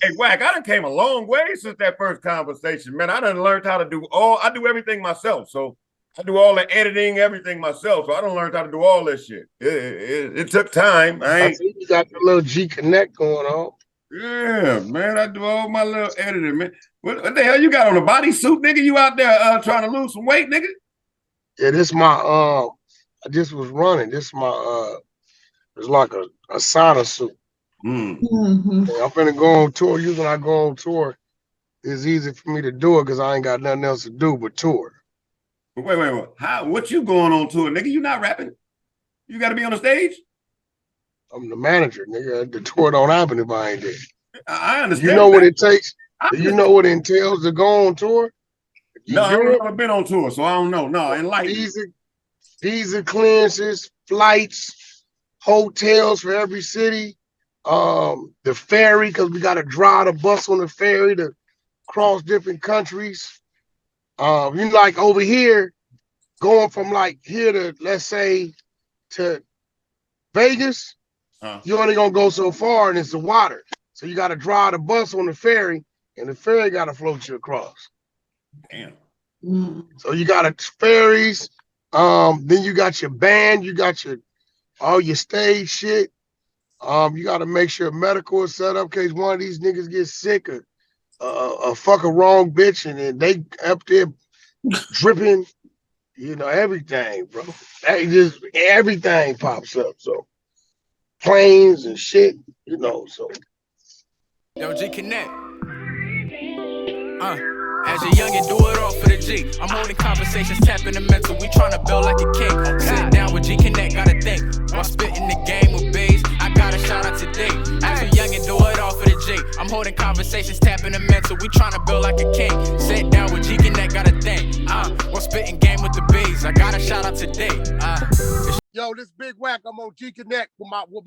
Hey, Wack, I done came a long way since that first conversation, man. I done learned how to I do everything myself. So I do all the editing, everything myself. So I done learned how to do all this shit. It took time. I see you got the little Gconnet going on. Yeah, man. I do all my little editing, man. What the hell you got on a bodysuit, nigga? You out there trying to lose some weight, nigga? Yeah, this my I just was running. This my it's like a sauna suit. Mm. I'm finna go on tour. Usually when I go on tour, it's easy for me to do it because I ain't got nothing else to do but tour. Wait. What you going on to it, nigga? You not rapping? You got to be on the stage? I'm the manager, nigga. The tour don't happen if I ain't there. I understand. You know what it takes? Do you know what it entails to go on tour? No, I've never been on tour, so I don't know. No, enlighten. Visa clearances, flights, hotels for every city, the ferry, because we got to drive the bus on the ferry to cross different countries. You like over here, going from like here to, let's say, to Vegas, you're only gonna go so far, and it's the water. So you got to drive the bus on the ferry, and the ferry got to float you across. Damn. So you got ferries. Then you got your band. You got all your stage shit. You got to make sure medical is set up in case one of these niggas gets sick or fuck a wrong bitch, and then they up there dripping. You know, everything, bro. Everything pops up. So planes and shit, you know. So yo, Gconnet. As a youngin', do it all for the G. I'm holding conversations, tapping the mental. We tryna build like a king. Sit down with Gconnet, gotta think. While spitting the game with bees, I gotta shout out today. As a youngin', do it all for the G. I'm holding conversations, tapping the mental. We tryna build like a king. Sit down with Gconnet, gotta think. While spitting game with the bees, I gotta shout out today. Yo, this big Wack, I'm on Gconnet with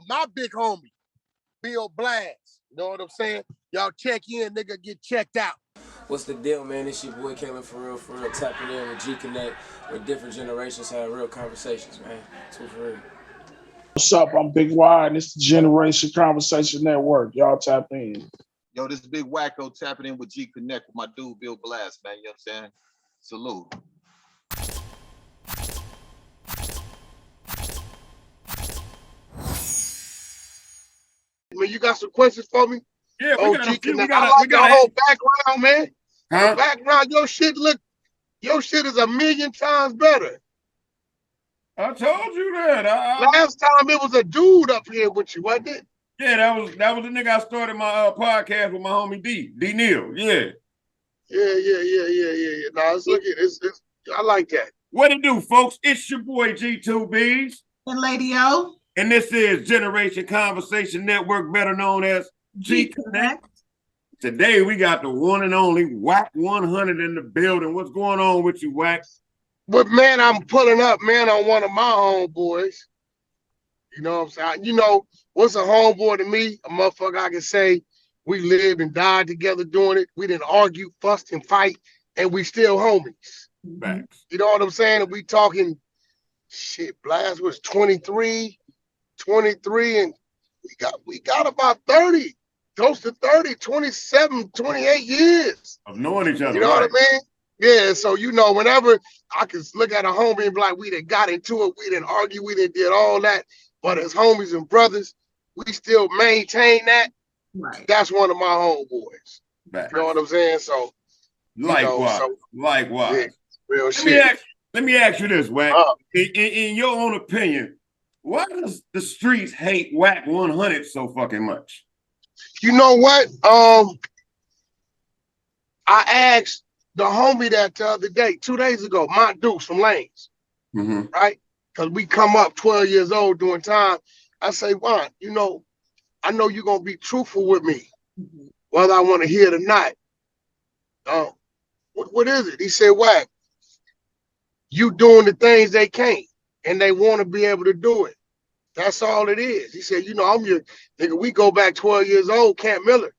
my big homie, Bill Blast. You know what I'm saying? Y'all check in, nigga, get checked out. What's the deal, man? It's your boy Kalen for real, tapping in with Gconnet, where different generations have real conversations, man. Two for real. What's up? I'm Big Y, and it's the Generation Conversation Network. Y'all tap in. Yo, this Big Wacko tapping in with Gconnet with my dude Bill Blast, man. You know what I'm saying? Salute. Man, you got some questions for me? Yeah, we got the whole background, man. The background, your shit is a million times better. I told you that. Last time it was a dude up here with you, wasn't it? Yeah, that was the nigga I started my podcast with, my homie D Neal. Yeah. Yeah. No, it's I like that. What it do, folks? It's your boy G2Bs. And Lady O. And this is Generation Conversation Network, better known as Gconnet. Today we got the one and only Wack100 in the building. What's going on with you, Wack? But man, I'm pulling up, man, on one of my homeboys. You know what I'm saying? You know, what's a homeboy to me? A motherfucker I can say we lived and died together doing it. We didn't argue, fuss, and fight, and we still homies. Thanks. You know what I'm saying? And we talking shit, Blast was 23, and we got about 30, close to 30, 27, 28 years of knowing each other. You know what I mean? Yeah, so you know, whenever I can look at a homie and be like, we done got into it, we didn't argue, we didn't did all that, but as homies and brothers, we still maintain that. Right. That's one of my homeboys. Right. You know what I'm saying? So likewise. Yeah, real shit. Let me ask you this, Wack. In your own opinion, why does the streets hate Wack100 so fucking much? You know what? I asked the homie that the other day, 2 days ago, my Dukes from Lanes, right? Because we come up 12 years old doing time. I say, Juan, you know, I know you're going to be truthful with me, whether I want to hear it or not. What is it? He said, Wack, you doing the things they can't, and they want to be able to do it. That's all it is. He said, you know, I'm your nigga. We go back 12 years old, Camp Miller.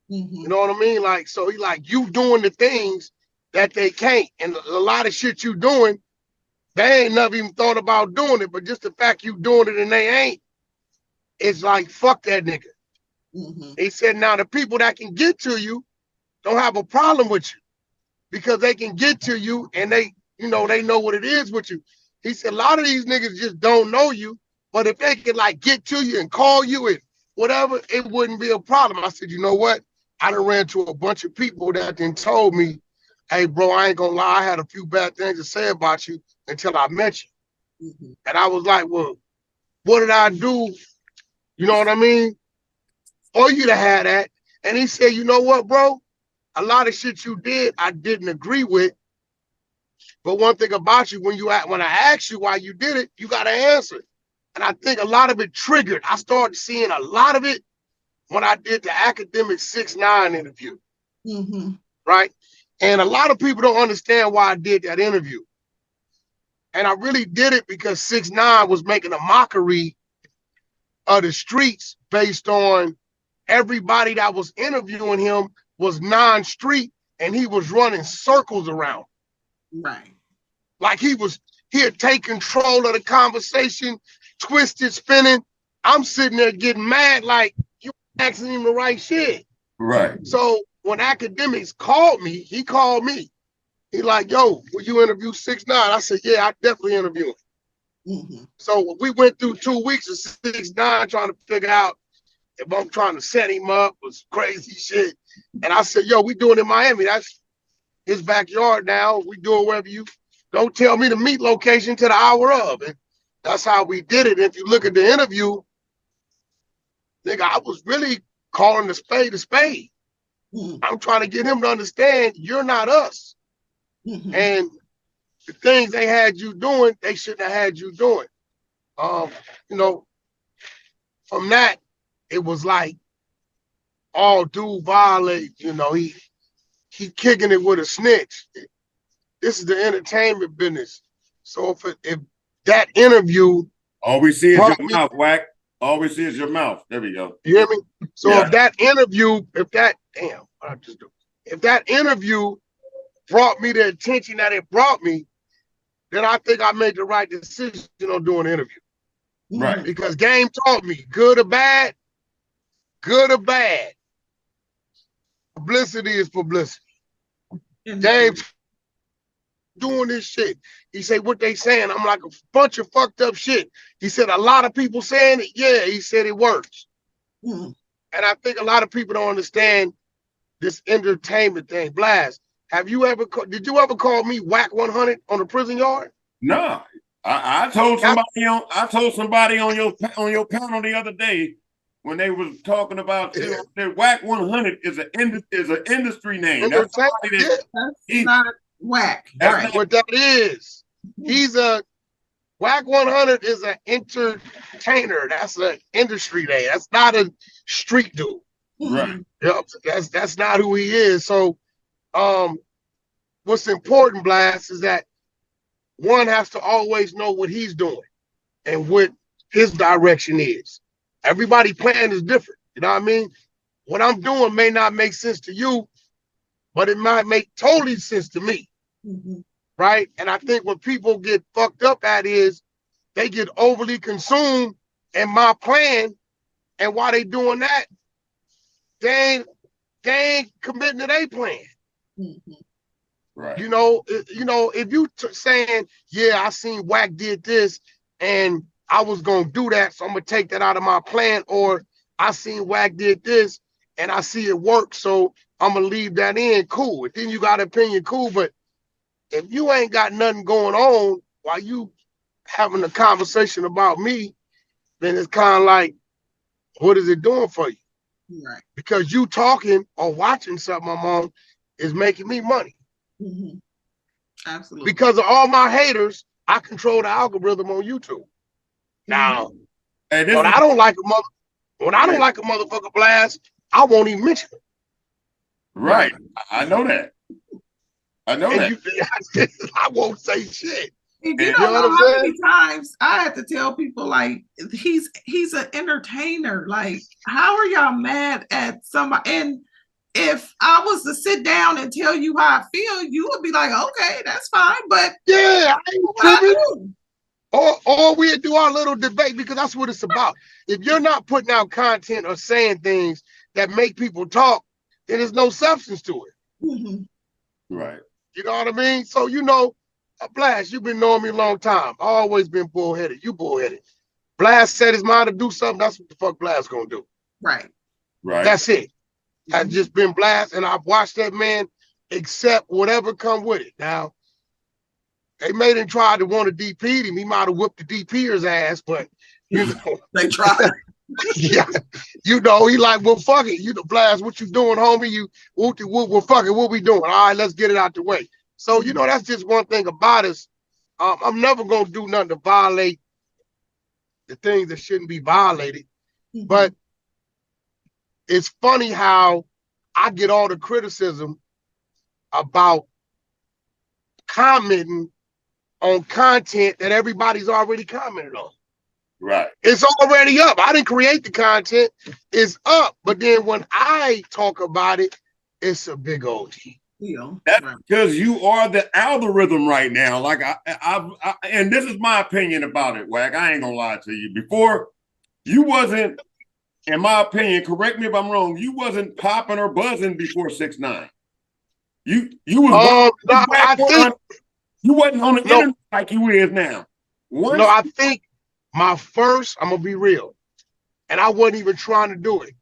You know what I mean? Like, so he like, you doing the things that they can't. And a lot of shit you doing, they ain't never even thought about doing it. But just the fact you doing it and they ain't, it's like, fuck that nigga. He said, now the people that can get to you don't have a problem with you because they can get to you and they know what it is with you. He said, a lot of these niggas just don't know you, but if they could like get to you and call you and whatever, it wouldn't be a problem. I said, you know what? I done ran to a bunch of people that then told me, hey, bro, I ain't gonna lie, I had a few bad things to say about you until I met you. And I was like, well, what did I do? You know what I mean? For you to have that. And he said, you know what, bro? A lot of shit you did, I didn't agree with. But one thing about you, when I asked you why you did it, you got to answer. And I think a lot of it triggered. I started seeing a lot of it when I did the academic 6ix9ine interview. Right? And a lot of people don't understand why I did that interview. And I really did it because 6ix9ine was making a mockery of the streets based on everybody that was interviewing him was non-street and he was running circles around. Right. Like he had taken control of the conversation, twisted, spinning. I'm sitting there getting mad like you asking him the right shit. Right. So when academics called me, he called me. He like, yo, will you interview 6ix9ine? I said, yeah, I definitely interview him. So we went through 2 weeks of 6ix9ine trying to figure out if I'm trying to set him up with crazy shit. And I said, yo, we doing it in Miami. That's his backyard now. We do it wherever you don't tell me the meet location to the hour of. And that's how we did it. If you look at the interview, nigga, I was really calling the spade a spade. I'm trying to get him to understand you're not us. And the things they had you doing, they shouldn't have had you doing. You know, from that, it was like all dude violate, you know, he kicking it with a snitch. This is the entertainment business. So if that interview, all we see is your mouth, Wack. All we see is your mouth. There we go. You hear me? So if that interview, if that interview brought me the attention that it brought me, then I think I made the right decision on doing the interview. Right. Because game taught me, good or bad, publicity is publicity. Game doing this shit. He said, what they saying? I'm like, a bunch of fucked up shit. He said, a lot of people saying it. Yeah, he said it works. And I think a lot of people don't understand this entertainment thing. Blast, did you ever call me Wack100 on the prison yard? No. I told somebody on your panel the other day when they was talking about that Wack100 is an industry name. That's not Wack. That's not what that is. Wack100 is an entertainer. That's an industry name. That's not a street dude. Right. Yep. That's not who he is. So what's important, Blast, is that one has to always know what he's doing and what his direction is. Everybody plan is different. You know what I mean? What I'm doing may not make sense to you, but it might make totally sense to me. Right? And I think what people get fucked up at is they get overly consumed in my plan, and while they doing that, they ain't committing to their plan. Right. You know, if you saying, yeah, I seen Wack did this and I was gonna do that, so I'm gonna take that out of my plan, or I seen Wack did this and I see it work, so I'm gonna leave that in, cool. If then you got an opinion, cool. But if you ain't got nothing going on while you having a conversation about me, then it's kind of like, what is it doing for you? Right. Because you talking or watching something I'm on is making me money. Absolutely. Because of all my haters, I control the algorithm on YouTube. Now, when I don't like a motherfucker, Blast, I won't even mention it. Right. I know that. I won't say shit. If you don't know how many times I have to tell people, like, he's an entertainer. Like, how are y'all mad at somebody? And if I was to sit down and tell you how I feel, you would be like, okay, that's fine. But yeah, Or we do our little debate because that's what it's about. If you're not putting out content or saying things that make people talk, then there's no substance to it. Mm-hmm. Right. You know what I mean? So, you know, Blast, you've been knowing me a long time. I've always been bullheaded. You bullheaded. Blast said his mind to do something. That's what the fuck Blast gonna do. Right. Right. That's it. I've just been Blast, and I've watched that man accept whatever come with it. Now, they made him try to want to DP him. He might have whooped the DPer's ass, but you know, they tried. Yeah, you know, he like, well, fuck it. You know, Blast, what you doing, homie? You, well, fuck it. What we doing? All right, let's get it out the way. So, you know, that's just one thing about us. I'm never gonna do nothing to violate the things that shouldn't be violated. Mm-hmm. But it's funny how I get all the criticism about commenting on content that everybody's already commented on. Right. It's already up. I didn't create the content. It's up. But then when I talk about it, it's a big old deal. Yeah. That's because you are the algorithm right now. Like I and this is my opinion about it, Wack. I ain't gonna lie to you. Before, you wasn't, in my opinion, correct me if I'm wrong, you wasn't popping or buzzing before 6ix9ine. You was no, I think you wasn't on the internet like you is now. No, I think my first, I'm gonna be real, and I wasn't even trying to do it.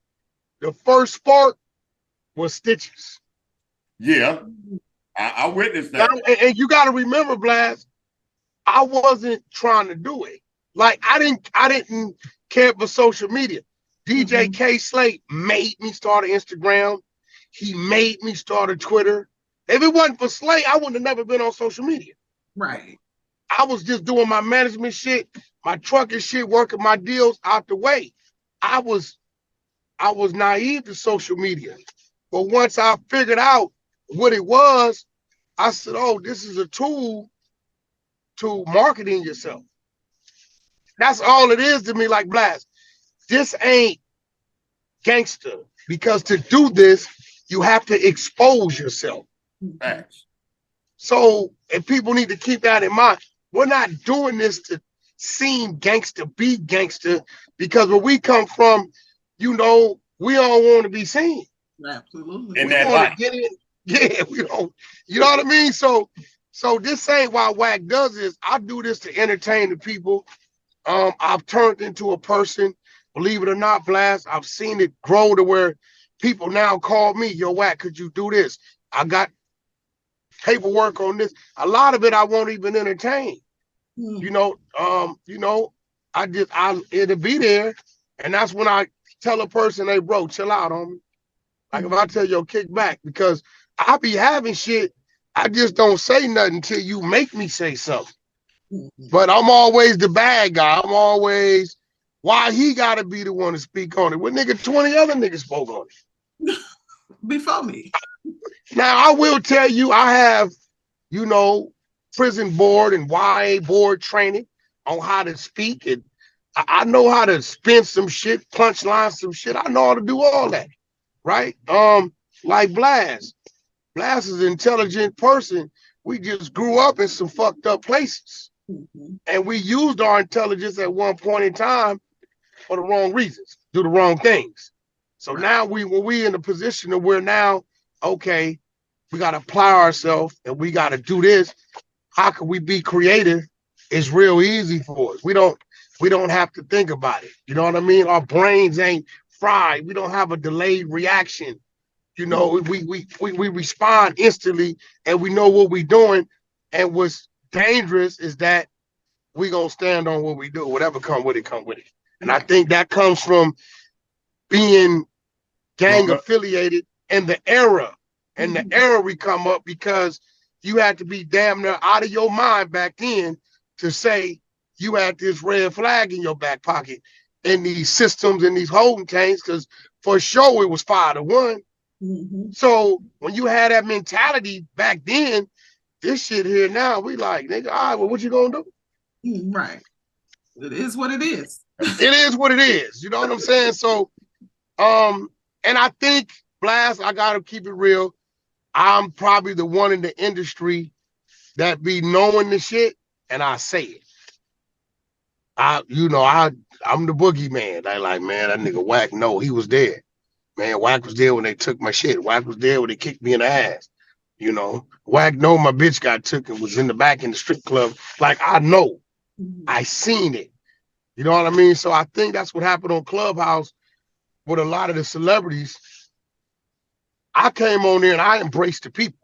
The first spark was Stitches. Yeah, I witnessed that. And you got to remember, Blast, I wasn't trying to do it. Like I didn't care for social media. DJ K Slate made me start an Instagram. He made me start a Twitter. If it wasn't for Slate, I wouldn't have never been on social media. Right. I was just doing my management shit, my trucking shit, working my deals out the way. I was naive to social media. But once I figured out what it was, I said, oh, this is a tool to marketing yourself. That's all it is to me, like Blast. This ain't gangster, because to do this, you have to expose yourself. Facts. So, and people need to keep that in mind. We're not doing this to seem gangster, be gangster, because where we come from, you know, we all want to be seen. Absolutely. And that light. Get in. Yeah, we don't. You know what I mean? So this ain't why Wack does this. I do this to entertain the people. I've turned into a person, believe it or not, Blast. I've seen it grow to where people now call me, yo, Wack, could you do this? I got paperwork on this. A lot of it I won't even entertain. You know, it'll be there. And that's when I tell a person, hey, bro, chill out on me. Like if I tell you, kick back, because I be having shit, I just don't say nothing until you make me say something. But I'm always the bad guy. I'm always, why he gotta be the one to speak on it? Well, nigga, 20 other niggas spoke on it. Before me. Now, I will tell you, I have, you know, prison board and YA board training on how to speak. And I know how to spin some shit, punchline some shit. I know how to do all that, right? Like Blast. Blast is an intelligent person. We just grew up in some fucked up places. And we used our intelligence at one point in time for the wrong reasons, do the wrong things. So now when we in a position of where now, okay, we got to apply ourselves and we got to do this. How can we be creative? It's real easy for us. We don't have to think about it. You know what I mean? Our brains ain't fried. We don't have a delayed reaction. You know, we respond instantly and we know what we're doing. And what's dangerous is that we gonna stand on what we do. Whatever come with it, come with it. And I think that comes from being gang affiliated in the era. And the era we come up because you had to be damn near out of your mind back then to say you had this red flag in your back pocket in these systems and these holding tanks, because for sure it was 5-1. So when you had that mentality back then, this shit here now, we like, nigga, all right, well, what you gonna do? Right. It is what it is. It is what it is. You know what I'm saying? So, and I think, Blast, I gotta keep it real. I'm probably the one in the industry that be knowing the shit, and I say it. I'm the boogeyman. They like, man, that nigga Wack, no, he was there. Man, Wack was there when they took my shit. Wack was there when they kicked me in the ass. Wack know my bitch got took and was in the back in the strip club. Like, I know. I seen it. You know what I mean? So I think that's what happened on Clubhouse with a lot of the celebrities. I came on there and I embraced the people.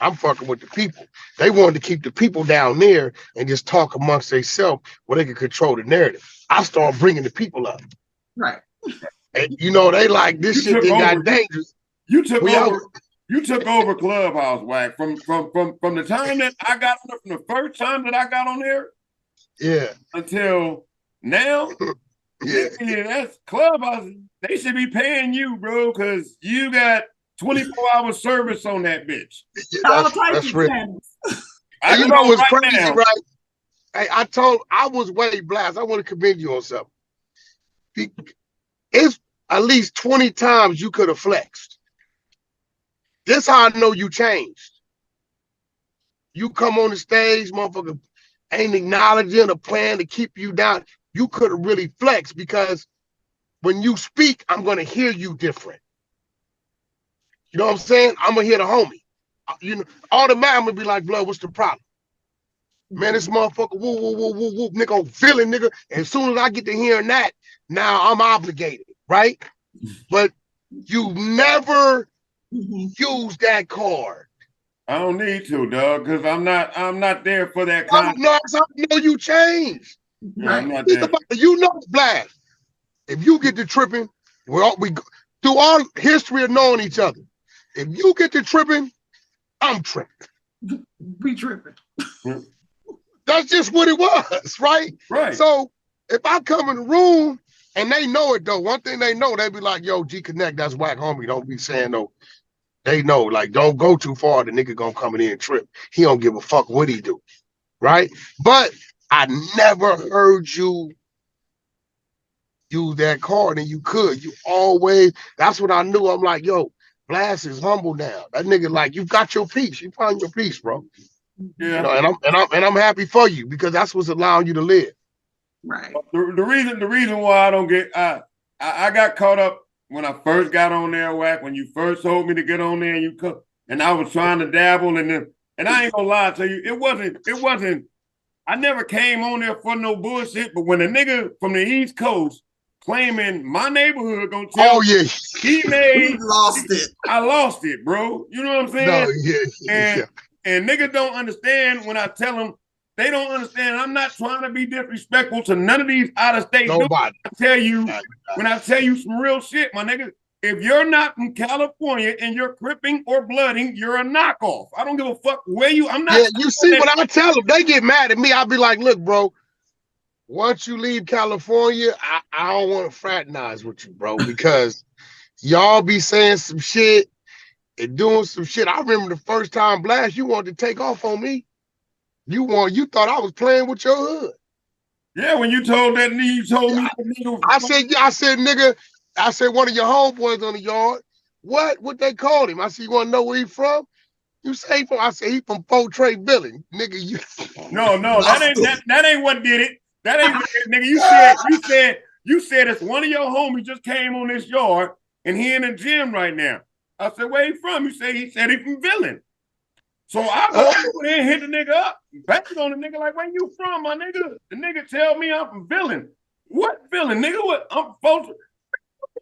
I'm fucking with the people. They wanted to keep the people down there and just talk amongst themselves where they could control the narrative. I started bringing the people up. Right. And they like, this shit then got dangerous. You took over. You took over Clubhouse, Wack. From the time that I got on there, from the first time that I got on there, yeah, until now, yeah, that's Clubhouse. They should be paying you, bro, because you got 24-hour service on that bitch. That's real. You know what's crazy, now. Right? Hey, I was way blessed. I want to commend you on something. It's at least 20 times you could have flexed. This how I know you changed. You come on the stage, motherfucker, ain't acknowledging a plan to keep you down. You could have really flexed because when you speak, I'm going to hear you different. You know what I'm saying? I'm going to hear the homie. Automatically, I'm going to be like, blood, what's the problem? Man, this motherfucker, woo, woo, woo, woo, woo, nigga, feeling, nigga. And as soon as I get to hearing that, now I'm obligated, right? But you never use that card. I don't need to, dog, because I'm not there for that kind. I know you changed. No, I'm not there. Blast. If you get to tripping, we through our history of knowing each other. If you get to tripping, I'm tripping. We tripping. That's just what it was, right? Right. So if I come in the room and they know it though, one thing they know, they be like, yo, Gconnet, that's Wack homie. Don't be saying no. They know, like, don't go too far. The nigga gonna come in here and trip. He don't give a fuck what he do, right? But I never heard you use that card, and you could. You always. That's what I knew. I'm like, yo, Blast is humble now. That nigga, like, you got your piece. You found your piece, bro. Yeah. And I'm happy for you because that's what's allowing you to live. Right. The reason why I don't get I got caught up when I first got on there, Wack, when you first told me to get on there and I was trying to dabble in them. And I ain't gonna lie to you, it wasn't, I never came on there for no bullshit, but when a nigga from the East Coast claiming my neighborhood gonna tell me he made lost it. I lost it, bro. You know what I'm saying? No, and niggas don't understand when I tell them, they don't understand. I'm not trying to be disrespectful to none of these out of state. Nobody. When I tell you some real shit, my nigga, if you're not from California and you're cripping or blooding, you're a knockoff. I don't give a fuck where I'm not. Yeah, you see what I tell them, they get mad at me. I'll be like, look, bro, once you leave California, I don't want to fraternize with you, bro, because y'all be saying some shit and doing some shit. I remember the first time, Blast, you wanted to take off on me. You thought I was playing with your hood. Yeah, when you told that nigga, you told me. I said, nigga, one of your homeboys on the yard. What they called him? I said, you want to know where he from? You say from? I said, he from Fort Trey Billy. Nigga, you. No, that ain't what did it. That ain't what did it, nigga. You said it's one of your homies just came on this yard and he in the gym right now. I said, where he from? He said he from Villain. So I go over there and hit the nigga up, back on the nigga like, where you from, my nigga? The nigga tell me I'm from Villain. What Villain, nigga? What? I'm from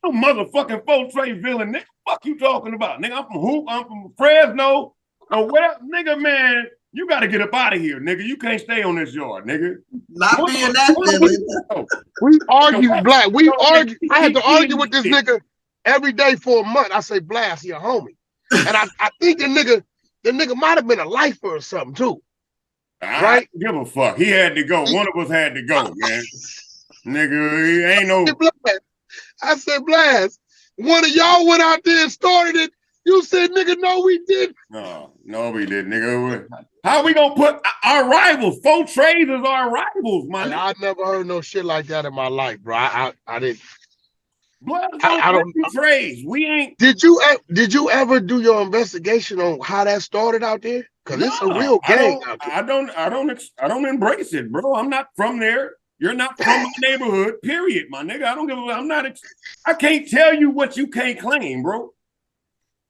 motherfucking Fort Trey Villain, nigga. Fuck you talking about, nigga? I'm from Hoop. I'm from Fresno. Or whatever, nigga, man. You got to get up out of here, nigga. You can't stay on this yard, nigga. Not being that Villain. We argue, Black. We argue. I had to argue with this nigga every day for a month. I say, Blast, he a homie, and I think the nigga might have been a lifer or something too. Right? Give a fuck. He had to go. One of us had to go, man. Nigga, he ain't no. I said, Blast, one of y'all went out there and started it. You said, nigga, no, we didn't. No, we didn't, nigga. How we gonna put our rivals? Fort Trey is our rivals, man. I never heard no shit like that in my life, bro. I didn't. I don't trades. We ain't. Did you ever do your investigation on how that started out there? Because it's a real game out there. I don't embrace it, bro. I'm not from there. You're not from my neighborhood, period, my nigga. I don't give a, I'm not, I can't tell you what you can't claim, bro.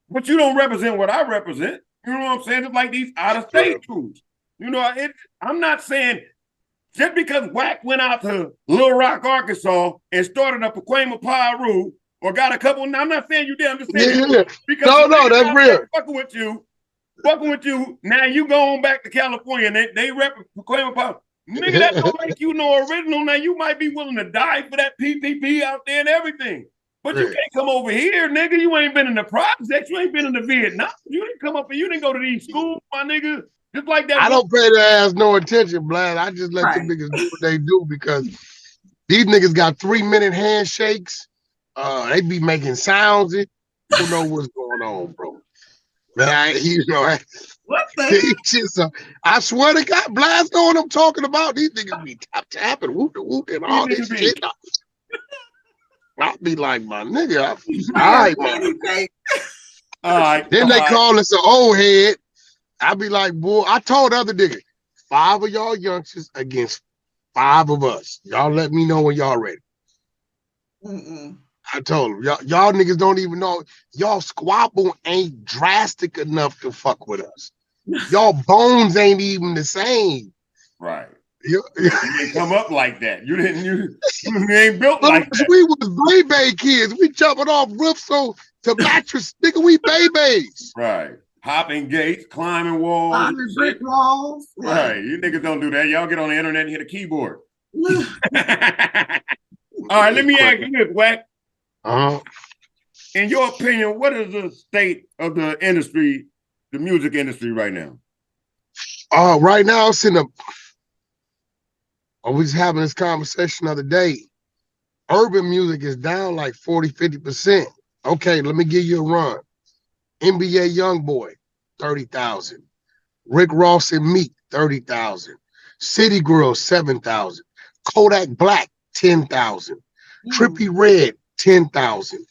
But you don't represent what I represent. You know what I'm saying? It's like these out-of-state crews. You know, I'm not saying just because Wack went out to Little Rock, Arkansas and started a Pacoima Piru or got a couple, I'm not saying you did, I'm just saying because no, that's real. Fucking with you, now you go on back to California and they rep Pacoima Piru. Nigga, that don't make you no original. Now you might be willing to die for that PPP out there and everything. But you can't come over here, nigga. You ain't been in the projects. You ain't been in the Vietnam. You didn't come up and you didn't go to these schools, my nigga. Just like that. I don't pay their ass no attention, Blad. I just let them niggas do what they do because these niggas got 3-minute handshakes. They be making sounds. Who know what's going on, bro? Man, what the? I swear to God, Blast know what I'm talking about. These niggas be tapping, whoop, and all this shit. I'll be like, my nigga, all right, man. All right. Then they call us an old head. I'll be like, boy, I told other niggas, 5 of y'all youngsters against 5 of us. Y'all let me know when y'all ready. I told them, y'all niggas don't even know. Y'all squabble ain't drastic enough to fuck with us. Y'all bones ain't even the same. Right. You didn't come up like that. You ain't built like that. We was baby kids. We jumping off roofs to mattress. Nigga, we babies. Right. Hopping gates, climbing walls. Climbing brick walls. Right. You niggas don't do that. Y'all get on the internet and hit a keyboard. All right, let me ask you this, Wack. In your opinion, what is the state of the industry, the music industry right now? Right now, it's in a... I was having this conversation the other day. Urban music is down like 40, 50%. Okay, let me give you a run. NBA Youngboy, 30,000. Rick Ross and Meek, 30,000. City Girls, 7,000. Kodak Black, 10,000. Trippie Redd, 10,000.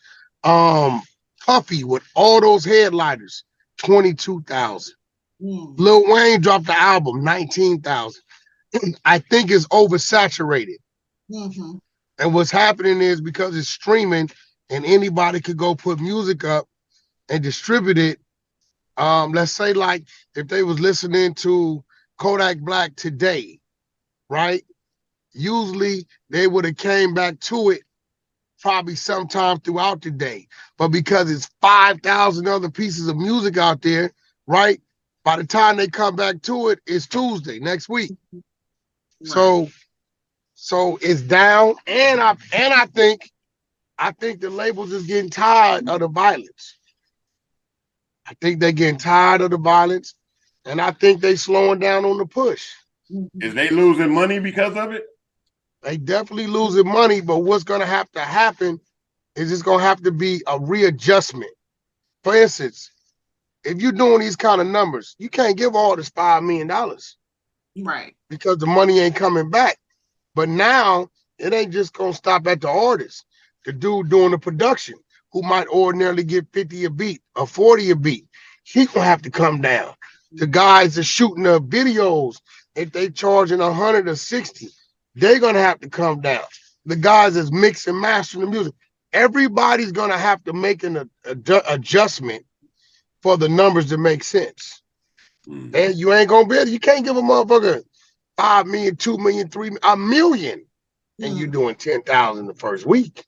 Puffy with all those headliners, 22,000. Lil Wayne dropped the album, 19,000. I think it's oversaturated. And what's happening is because it's streaming and anybody could go put music up and distribute it. Let's say like if they was listening to Kodak Black today, right? Usually they would have came back to it probably sometime throughout the day. But because it's 5,000 other pieces of music out there, right? By the time they come back to it, it's Tuesday next week. Right. So it's down, and I think the labels is getting tired of the violence. I think they're getting tired of the violence, and I think they slowing down on the push. Is they losing money because of it? They definitely losing money, but what's gonna have to happen is it's gonna have to be a readjustment. For instance, if you're doing these kind of numbers, you can't give artists $5 million. Right. Because the money ain't coming back. But now it ain't just gonna stop at the artist. The dude doing the production, who might ordinarily get 50 a beat or 40 a beat, he gonna have to come down. The guys that shooting the videos, if they charging 100 or 60, they're gonna have to come down. The guys that's mixing and mastering the music, everybody's gonna have to make an adjustment for the numbers to make sense. And you ain't gonna be able, you can't give a motherfucker 5 million, 2 million, 3 million, $1 million, and you doing 10,000 the first week.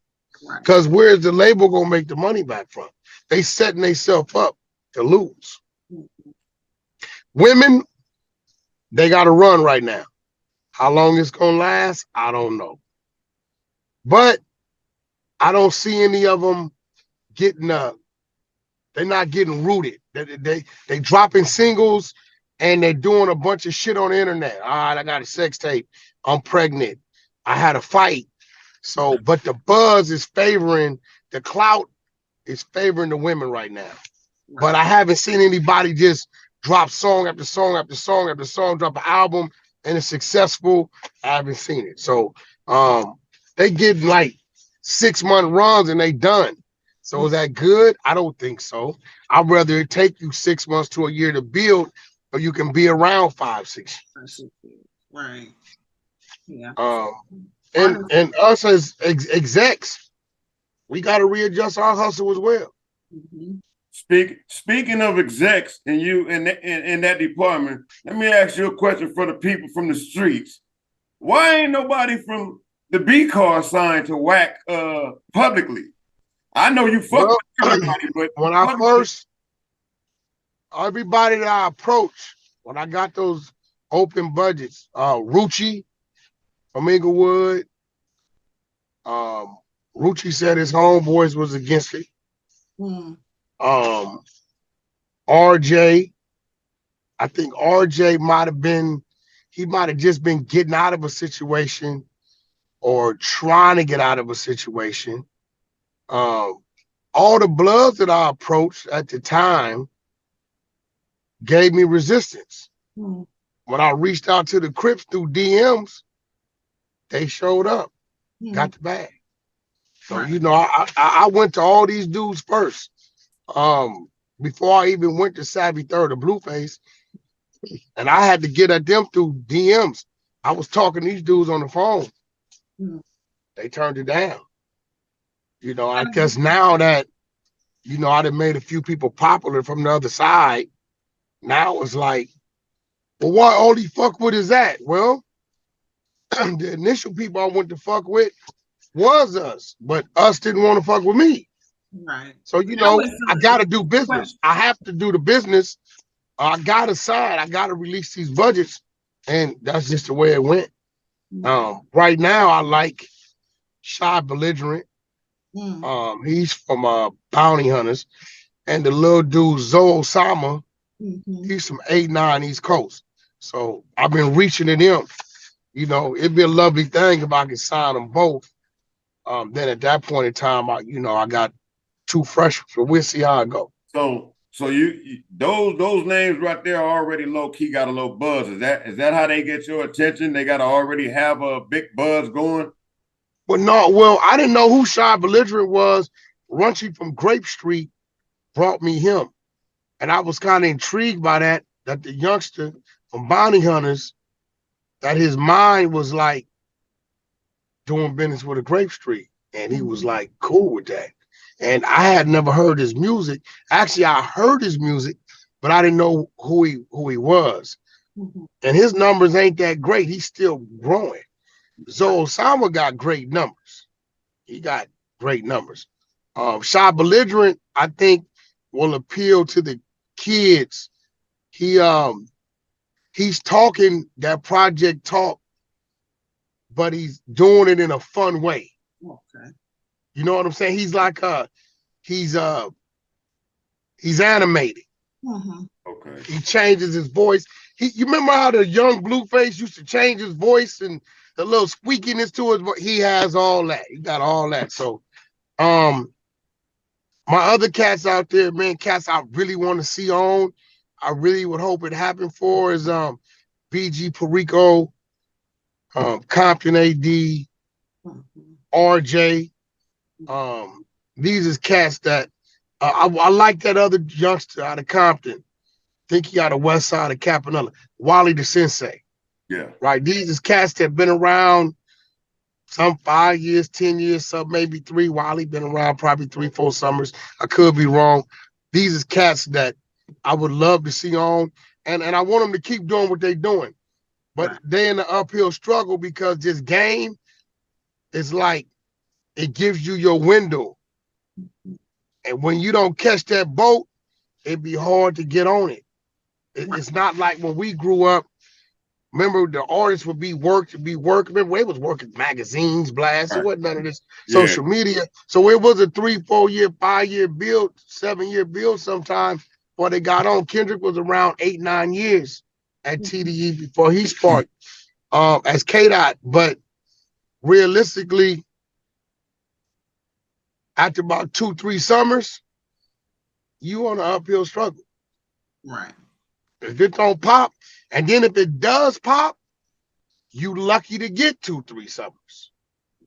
Because where's the label gonna make the money back from? They setting themselves up to lose. Women, they got to run right now. How long it's gonna last, I don't know. But I don't see any of them getting they're not getting rooted. They dropping singles and they're doing a bunch of shit on the internet. All right, I got a sex tape. I'm pregnant. I had a fight. So, but the buzz is favoring, the clout is favoring the women right now. But I haven't seen anybody just drop song after song after song after song, drop an album and it's successful. I haven't seen it. So they get like 6-month runs and they done. So is that good? I don't think so. I'd rather it take you 6 months to a year to build, or you can be around 5, 6 years. Right. Yeah. And us as execs, we got to readjust our hustle as well. Speaking of execs and you in that department, let me ask you a question for the people from the streets. Why ain't nobody from the B car signed to Wack publicly? I know you fuck with everybody, but when I first, everybody that I approached, when I got those open budgets, Richie from Inglewood, Richie said his homeboys was against it. RJ, I think RJ might have just been getting out of a situation or trying to get out of a situation. All the Bloods that I approached at the time gave me resistance. When I reached out to the Crips through DMs, they showed up, got the bag. So, you know, I went to all these dudes first. Before I even went to Savvy Third or Blueface, and I had to get at them through DMs. I was talking to these dudes on the phone. They turned it down. You know, I guess now that, you know, I done made a few people popular from the other side, now it's like, well, what only fuck with is that? Well, the initial people I went to fuck with was us, but us didn't want to fuck with me. Right. So, you know, I got to do business. I have to do the business. I got to sign. I got to release these budgets. And that's just the way it went. Right now, I like Shy Belligerent. He's from Bounty Hunters. And the little dude, Zoe Osama, he's from 8-9 East Coast. So I've been reaching to them. You know, it'd be a lovely thing if I could sign them both. Then at that point in time, I got 2 fresh, so we'll see how it goes. So you those names right there are already low key got a little buzz. Is that how they get your attention? They gotta already have a big buzz going. Well, I didn't know who Shy Belligerent was. Munchie from Grape Street brought me him, and I was kind of intrigued by that the youngster from Bounty Hunters, that his mind was like doing business with a Grape Street, and he was like cool with that. And I had never heard his music. Actually, I heard his music, but I didn't know who he was. And his numbers ain't that great. He's still growing. Zoe Osama got great numbers. He got great numbers. Shy Belligerent, I think, will appeal to the kids. He's talking that project talk, but he's doing it in a fun way. Okay. You know what I'm saying? He's like he's animated. Okay. He changes his voice. You remember how the young Blueface used to change his voice and the little squeakiness to his voice? He has all that. He got all that. So my other cats out there, man, cats I really want to see on, I really would hope it happened for is BG Perico, Compton AD, RJ. These is cats that I like. That other youngster out of Compton, think he out of West Side of Campanella, Wally the Sensei. Yeah. Right. These is cats that been around some 5 years, 10 years, some maybe 3. Wally been around probably 3-4 summers. I could be wrong. These is cats that I would love to see on, and I want them to keep doing what they're doing. But they're in the uphill struggle because this game is like, it gives you your window. And when you don't catch that boat, it'd be hard to get on it. It's not like when we grew up. Remember, the artists would be work. Remember, they was working magazines, blasts. It wasn't none of this social media. So it was a 3-4 year, 5 year build, 7 year build sometimes before they got on. Kendrick was around 8-9 years at TDE before he sparked as K-Dot. But realistically, after about 2-3 summers, you on an uphill struggle. Right. If it don't pop, and then if it does pop, you lucky to get 2-3 summers.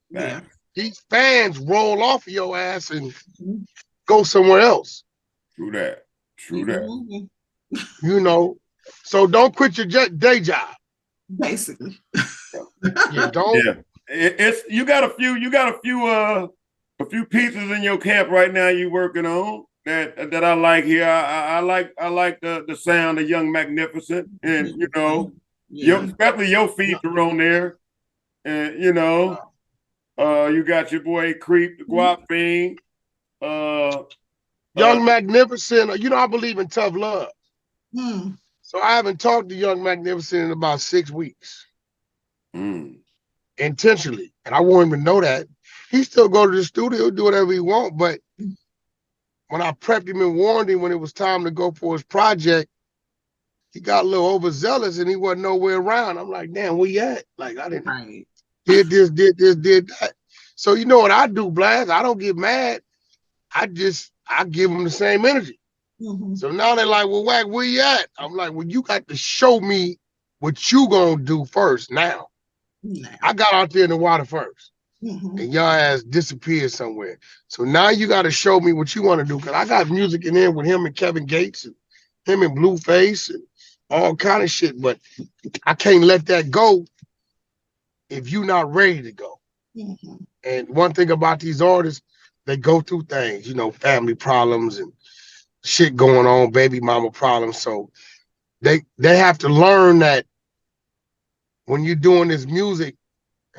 Yeah. These fans roll off of your ass and go somewhere else. True that. You know, so don't quit your day job. Basically. You don't? Yeah. It's you got a few pieces in your camp right now you working on that I like here. I like the sound of Young Magnificent, and you know, especially your feet are on there. And you know, you got your boy Creep, the Guap Fiend. Young Magnificent, you know, I believe in tough love. Mm. So I haven't talked to Young Magnificent in about 6 weeks. Intentionally. And I want him to know that. He still go to the studio, do whatever he want. But when I prepped him and warned him when it was time to go for his project, he got a little overzealous and he wasn't nowhere around. I'm like, damn, where you at? Like, I didn't did this, did that. So you know what I do, Blast? I don't get mad. I give them the same energy. So now they're like, well, Wack, where you at? I'm like, well, you got to show me what you gonna do first now. I got out there in the water first. And your ass disappeared somewhere. So now you got to show me what you want to do. Because I got music in there with him and Kevin Gates and him and Blueface and all kind of shit. But I can't let that go if you're not ready to go. And one thing about these artists, they go through things, you know, family problems and shit going on, baby mama problems. So they have to learn that when you're doing this music,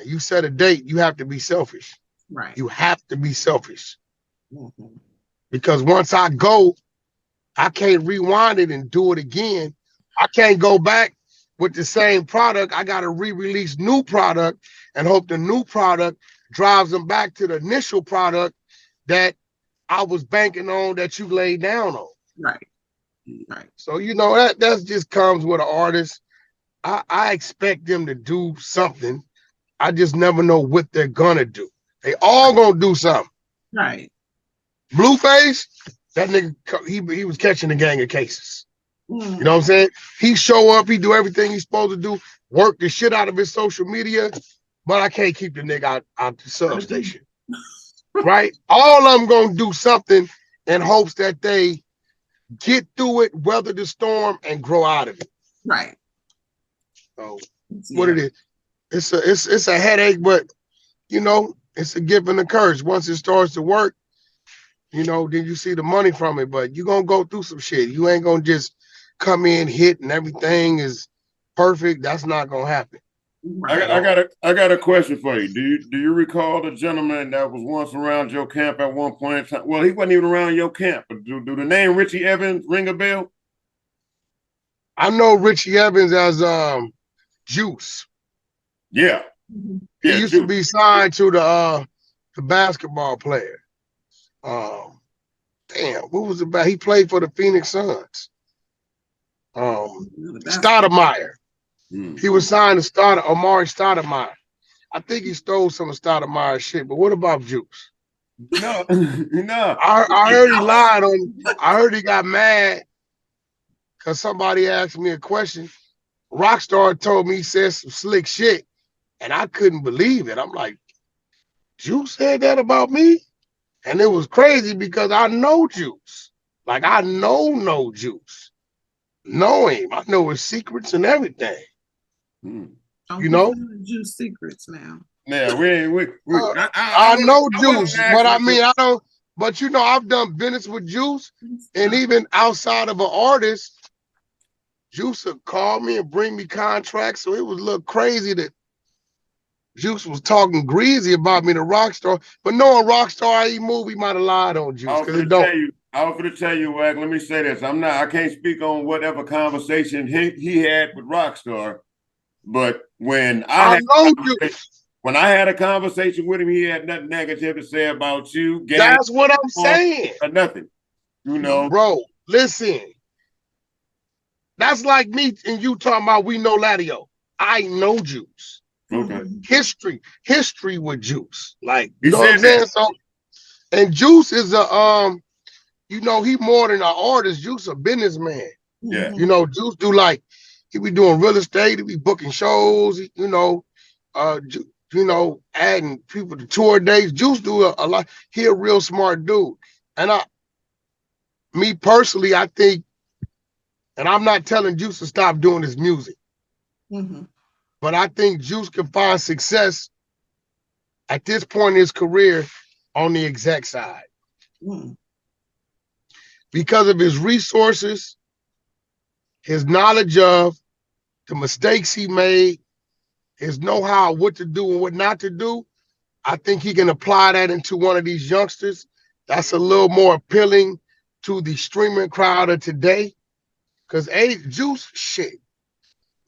you set a date, you have to be selfish. Right. You have to be selfish. Because once I go, I can't rewind it and do it again. I can't go back with the same product. I got to re-release new product and hope the new product drives them back to the initial product that I was banking on that you laid down on. Right. So, you know, that just comes with an artist. I expect them to do something. I just never know what they're gonna do. They all gonna do something. Right. Blueface, that nigga, he was catching a gang of cases. You know what I'm saying? He show up, he do everything he's supposed to do, work the shit out of his social media, but I can't keep the nigga out the substation. Right? All of them gonna do something in hopes that they get through it, weather the storm, and grow out of it. Right. So what it is, it's a headache, but you know, it's a gift and a curse. Once it starts to work, you know, then you see the money from it. But you're gonna go through some shit. You ain't gonna just come in, hit, and everything is perfect. That's not gonna happen. I got a question for you. Do you recall the gentleman that was once around your camp at one point in time? Well, he wasn't even around your camp, but do the name Richie Evans ring a bell? I know Richie Evans as Juice. Yeah. He used to be signed to the basketball player. Damn, what was it about? He played for the Phoenix Suns. Stoudemire. He was signed to Amari Stoudemire. I think he stole some of Stoudemire's shit, but what about Juice? No, no. I heard he lied on. I heard he got mad because somebody asked me a question. Rockstar told me he said some slick shit, and I couldn't believe it. I'm like, Juice said that about me? And it was crazy because I know Juice. Like, I know Juice. Know him. I know his secrets and everything. You know? Juice secrets now. Yeah, I know Juice, but I mean, I don't. But you know, I've done business with Juice, and even outside of an artist, Juice would call me and bring me contracts. So it was a little crazy that Juice was talking greasy about me to Rockstar. But knowing Rockstar, he might have lied on Juice. I was going to tell you, Wack, let me say this. I can't speak on whatever conversation he had with Rockstar, but when I had a conversation with him, he had nothing negative to say about you. That's what I'm saying. Or nothing. You know. Bro, listen. That's like me and you talking about we know Ladio. I know Juice. Okay. History with Juice. Like, you know what I'm saying? So, and Juice is you know, he more than an artist. Juice a businessman. Yeah. You know, Juice do like, he be doing real estate, he be booking shows, you know, adding people to tour dates. Juice do a lot. He a real smart dude. And me personally, I think, and I'm not telling Juice to stop doing his music. But I think Juice can find success at this point in his career on the exec side. Because of his resources, his knowledge of the mistakes he made, his know-how, what to do and what not to do, I think he can apply that into one of these youngsters. That's a little more appealing to the streaming crowd of today. Because Juice, shit,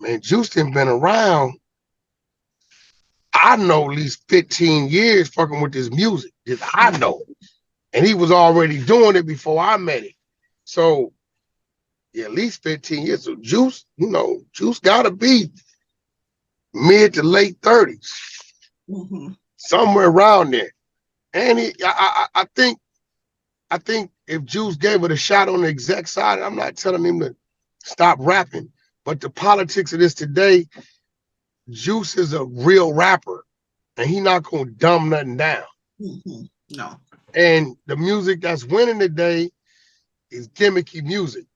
man, Juice done been around, I know, at least 15 years fucking with this music. Just I know. And he was already doing it before I met him. So, yeah, at least 15 years. So Juice, you know, Juice gotta be mid to late 30s. Somewhere around there. And I think if Juice gave it a shot on the exec side, I'm not telling him to stop rapping, but the politics of this today, Juice is a real rapper, and he not gonna dumb nothing down. No. And the music that's winning today is gimmicky music,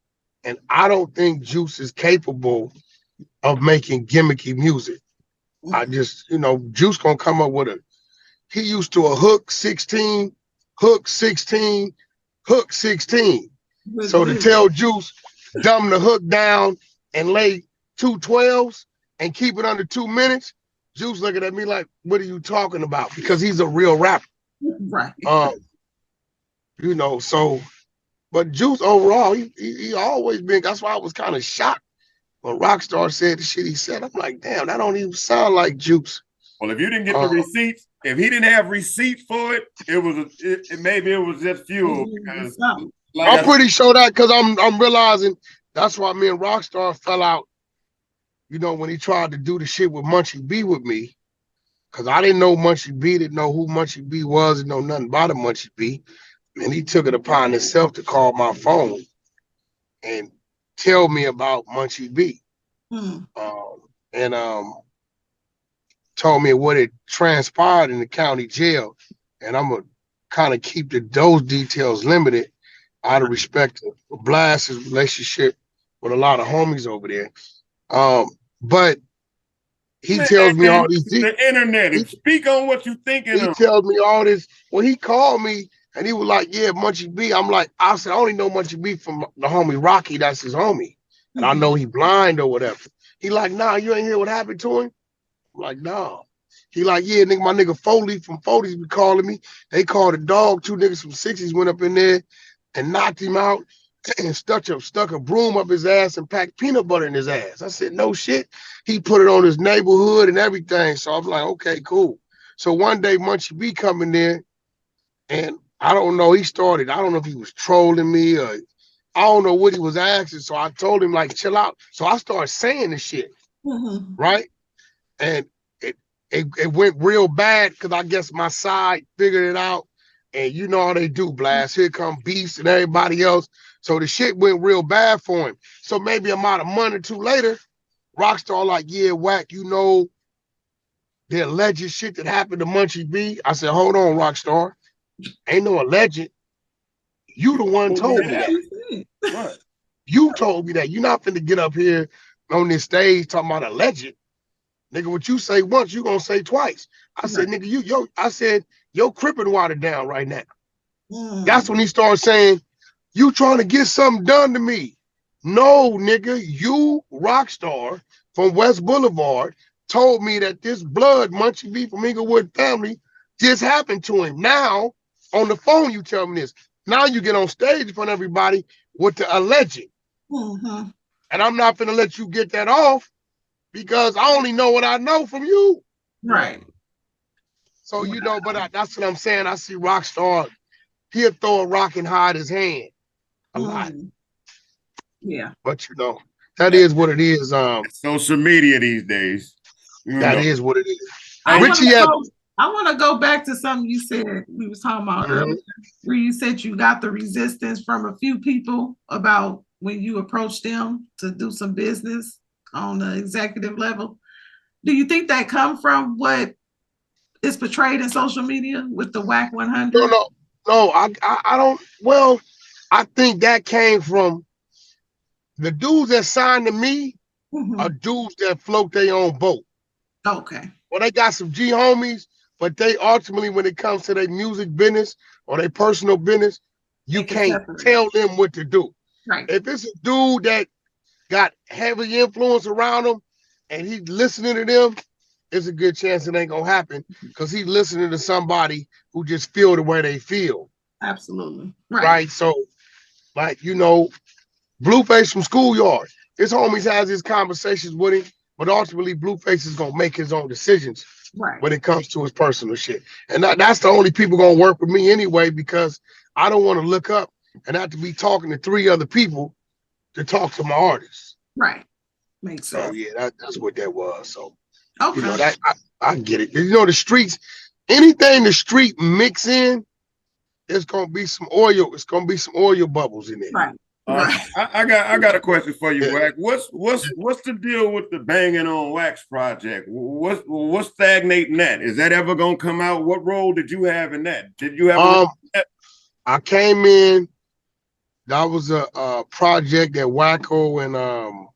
and I don't think Juice is capable of making gimmicky music. I just, you know, Juice gonna come up with he used to a hook 16, hook 16, hook 16. So to tell Juice, dumb the hook down and lay 2 12s and keep it under 2 minutes, Juice looking at me like, what are you talking about? Because he's a real rapper. Right. You know, so, but Juice overall, he always been, that's why I was kind of shocked when Rockstar said the shit he said. I'm like, damn, that don't even sound like Juice. Well, if you didn't get the receipts, if he didn't have receipts for it, maybe it was just fuel. Because I'm pretty sure that, because I'm realizing that's why me and Rockstar fell out. You know, when he tried to do the shit with Munchie B with me, because I didn't know Munchie B, didn't know who Munchie B was, didn't know nothing about a Munchie B, and he took it upon himself to call my phone and tell me about Munchie B, and told me what had transpired in the county jail, and I'm gonna kind of keep those details limited out of respect to Blast's relationship with a lot of homies over there. But he tells me all these the internet. Speak on what you thinking. He tells me all this. Well, he called me and he was like, "Yeah, Munchie B." I'm like, I said, I only know Munchie B from the homie Rocky. That's his homie, and I know he blind or whatever. He like, nah, you ain't hear what happened to him. I'm like, no. He like, yeah, nigga, my nigga Foley from Foley's be calling me. They called a dog. 2 niggas from 60s went up in there and knocked him out and stuck a broom up his ass and packed peanut butter in his ass. I said, no shit. He put it on his neighborhood and everything. So I'm like, okay, cool. So one day Munchie B coming there, and I don't know, I don't know if he was trolling me or I don't know what he was asking. So I told him, like, chill out. So I started saying the shit, right? And it went real bad because I guess my side figured it out. And you know how they do, Blast. Here come Beast and everybody else. So the shit went real bad for him. So maybe about a month or 2 later, Rockstar like, yeah, Wack, you know the alleged shit that happened to Munchie B. I said, hold on, Rockstar. Ain't no alleged. You the one told me that. What? You told me that. You're not finna get up here on this stage talking about alleged. Nigga, what you say once, you gonna say twice. I said, nigga, I said, your crippin' watered down right now. That's when he started saying, you trying to get something done to me. No, nigga, you, Rockstar, from West Boulevard, told me that this blood, Munchie B from Inglewood family, just happened to him. Now, on the phone, you tell me this. Now you get on stage in front of everybody with the alleged. And I'm not finna let you get that off because I only know what I know from you. Right. So, you know, but that's what I'm saying. I see Rockstar, he'll throw a rock and hide his hand a lot. Yeah. But, you know, that is what it is. Social media these days. That is what it is. Richie Evans. I want to go back to something you said we was talking about earlier, where you said you got the resistance from a few people about when you approached them to do some business on the executive level. Do you think that come from what is portrayed in social media with the Wack100? No, I don't. Well, I think that came from the dudes that signed to me are dudes that float their own boat. Okay. Well, they got some G homies, but they ultimately, when it comes to their music business or their personal business, you can't tell them what to do. Right. If it's a dude that got heavy influence around him and he's listening to them, it's a good chance it ain't gonna happen because he's listening to somebody who just feel the way they feel. Absolutely. Right. So, like, you know, Blueface from Schoolyard, his homies has his conversations with him, but ultimately Blueface is gonna make his own decisions when it comes to his personal shit. And that's the only people gonna work with me anyway, because I don't want to look up and have to be talking to 3 other people to talk to my artists. Right. Makes sense. So yeah, that's what that was. So okay. You know, that I get it. You know, the streets, anything the street mix in, it's gonna be some oil. It's gonna be some oil bubbles in there. Right. I got a question for you, Wack. What's the deal with the Banging on Wax project? What's stagnating that? Is that ever gonna come out? What role did you have in that? Did you have? I came in. That was a project that Wacko and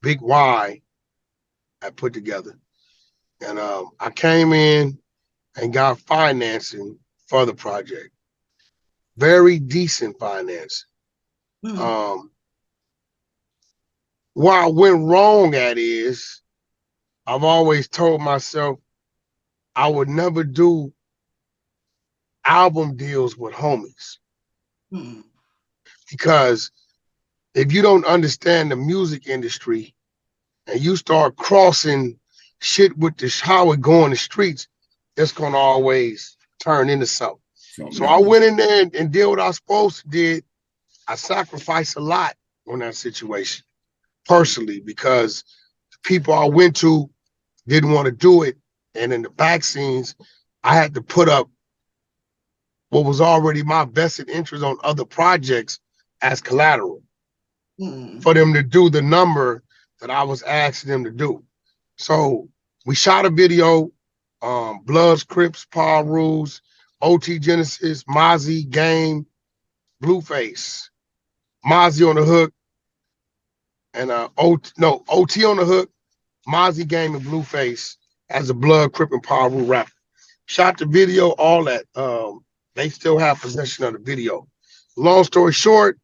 Big Y had put together, and I came in and got financing for the project. Very decent financing. What I went wrong at is I've always told myself I would never do album deals with homies. Because if you don't understand the music industry and you start crossing shit with how it go in the streets, it's gonna always turn into something. So I went in there and did what I was supposed to do. I sacrificed a lot on that situation personally because the people I went to didn't want to do it. And in the back scenes, I had to put up what was already my vested interest on other projects as collateral for them to do the number that I was asking them to do. So we shot a video, Bloods, Crips, Paul Rules, OT Genesis, Mozzie, Game, Blueface, Mozzie on the hook, and OT on the hook, Mozzie, Game, and Blueface as a Blood, Crip, and Paul Rule rapper. Shot the video, all that. They still have possession of the video. Long story short,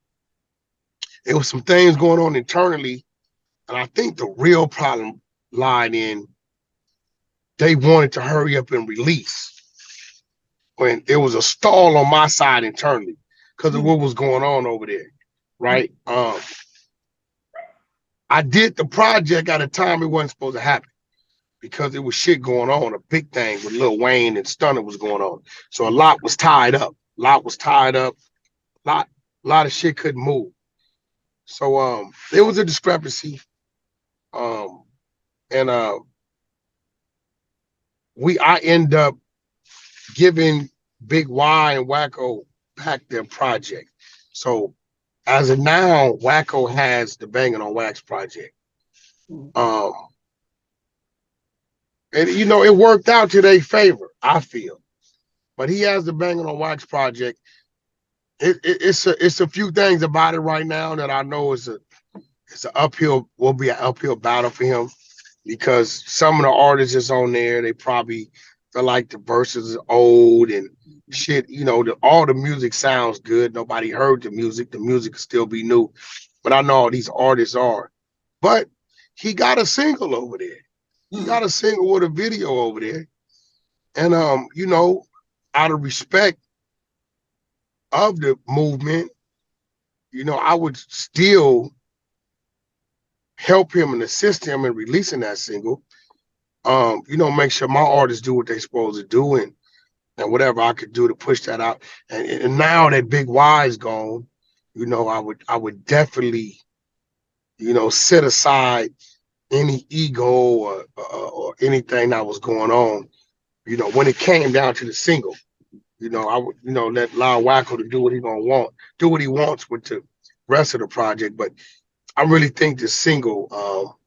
there was some things going on internally, and I think the real problem lied in they wanted to hurry up and release when there was a stall on my side internally because of what was going on over there, right? I did the project at a time it wasn't supposed to happen because there was shit going on, a big thing with Lil Wayne and Stunner was going on. So a lot was tied up. A lot of shit couldn't move. So there was a discrepancy. I end up giving Big Y and Wacko back their project. So as of now, Wacko has the Banging on Wax project. And you know, it worked out to their favor, I feel. But he has the Banging on Wax project. It's a few things about it right now that I know will be an uphill battle for him because some of the artists that's on there, they probably feel like the verses are old and shit. You know, all the music sounds good. Nobody heard the music. The music could still be new. But I know all these artists are. But he got a single over there. He got a single with a video over there. And you know, out of respect of the movement, you know, I would still help him and assist him in releasing that single. You know, make sure my artists do what they're supposed to do and whatever I could do to push that out. And now that Big Y is gone, you know, I would definitely, you know, set aside any ego or anything that was going on. You know, when it came down to the single, you know, I would, you know, allow Wacko to do what he wants with the rest of the project. But I really think the single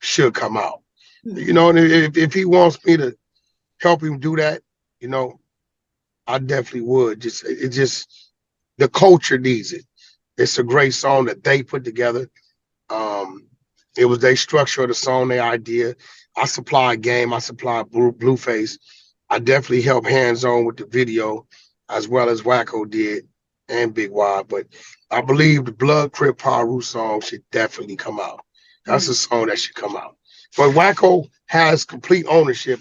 should come out. You know, and if he wants me to help him do that, you know, I definitely would. It just the culture needs it. It's a great song that they put together. It was their structure of the song, their idea. I supply game, I supply Blueface. I definitely help hands-on with the video, as well as Wacko did and Big Y. But I believe the Blood Crip Paru song should definitely come out. That's a song that should come out. But Wacko has complete ownership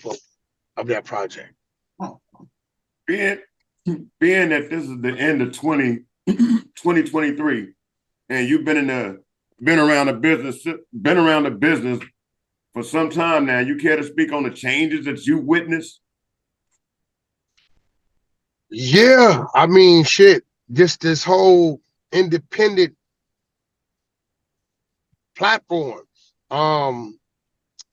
of that project. Being that this is the end of 2023, and you've been around the business for some time now, you care to speak on the changes that you witnessed? Yeah, I mean, shit, just this whole independent platform, the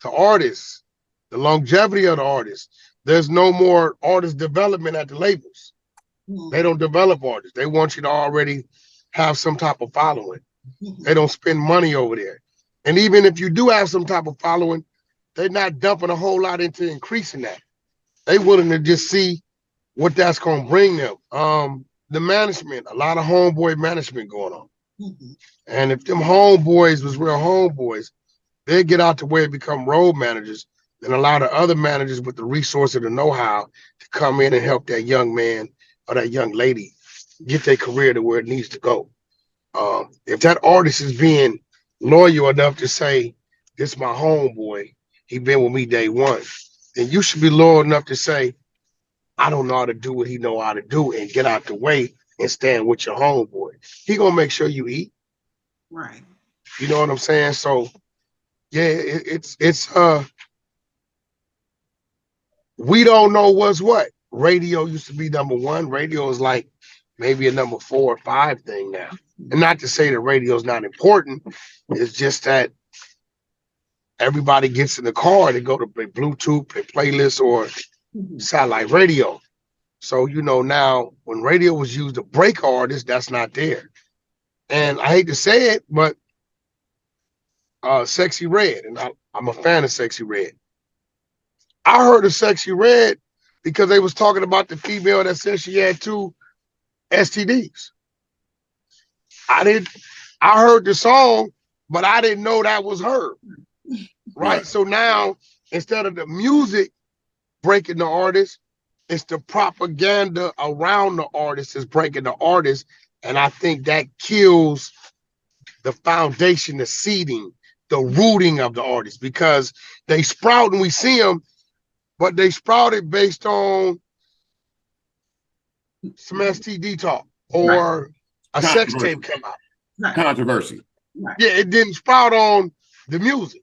artists, the longevity of the artists. There's no more artist development at the labels. They don't develop artists. They want you to already have some type of following. They don't spend money over there. And even if you do have some type of following, they're not dumping a whole lot into increasing that. They willing to just see what that's going to bring them. The management, a lot of homeboy management going on. And if them homeboys was real homeboys, they'd get out the way and become road managers and allow the other managers with the resources and the know-how to come in and help that young man or that young lady get their career to where it needs to go. If that artist is being loyal enough to say, this my homeboy, he been with me day one, then you should be loyal enough to say, I don't know how to do what he know how to do, and get out the way and stand with your homeboy. He gonna make sure you eat. Right. You know what I'm saying? So yeah, it's we don't know what's what. Radio used to be number one. Radio is like maybe a number 4 or 5 thing now. And not to say that radio is not important. It's just that everybody gets in the car to go to play Bluetooth, play playlists, or satellite radio. So, you know, now when radio was used to break artists, that's not there. And I hate to say it, but Sexy Red, and I'm a fan of Sexy Red. I heard of Sexy Red because they was talking about the female that said she had 2 STDs. I heard the song, but I didn't know that was her. Right? So now, instead of the music breaking the artist, it's the propaganda around the artist is breaking the artist. And I think that kills the foundation, the seeding, the rooting of the artist, because they sprout and we see them, but they sprouted based on some STD talk or a sex tape came out. Controversy. Yeah, it didn't sprout on the music.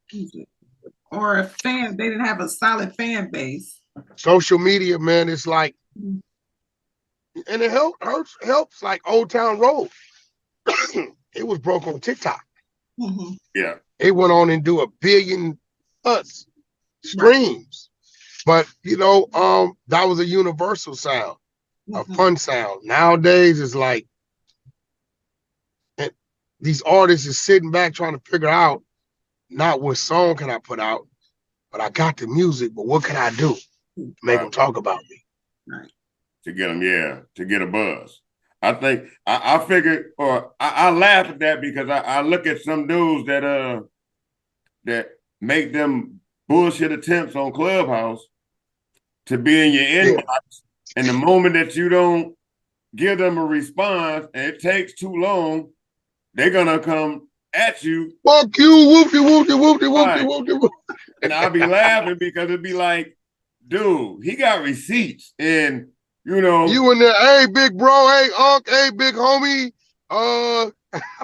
Or a fan, they didn't have a solid fan base. Social media, man, it's like, and it helps like Old Town Road. It was broke on TikTok. Yeah. It went on and do 1 billion plus streams. But you know, that was a universal sound, a fun sound. Nowadays it's like, and these artists is sitting back trying to figure out not what song can I put out, but I got the music, but what can I do to make them talk about me? Right. To get them, to get a buzz. I think I figured, or I laugh at that because I look at some dudes that make them bullshit attempts on Clubhouse to be in your inbox, and the moment that you don't give them a response and it takes too long, they're gonna come at you. Fuck you, whoopty whoopty whoopty whoopty whoopty whoopty. And I'll be laughing because it'd be like, dude, he got receipts, and you know, you in there, hey big bro, hey unc, hey big homie. I'll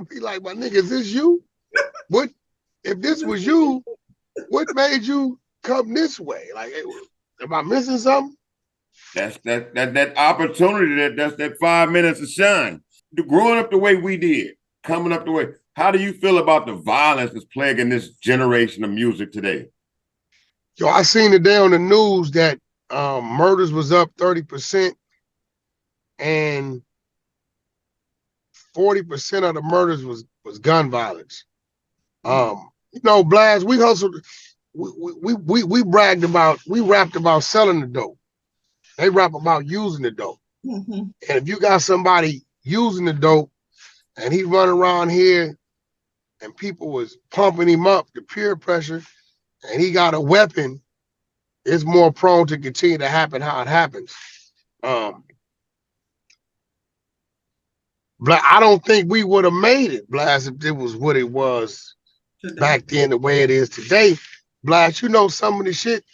be like, my nigga, is this you? What if this was you? What made you come this way? Like, am I missing something? That's that opportunity. That's that 5 minutes of shine. Growing up the way we did, coming up the way. How do you feel about the violence that's plaguing this generation of music today? Yo, I seen today on the news that murders was up 30%, and 40% of the murders was gun violence. You know, Blast, we hustled. We bragged about, we rapped about selling the dope. They rap about using the dope. And if you got somebody using the dope and he running around here and people was pumping him up, the peer pressure, and he got a weapon, it's more prone to continue to happen how it happens. I don't think we would have made it, Blast, if it was what it was back then, the way it is today. Blast, you know some of the shit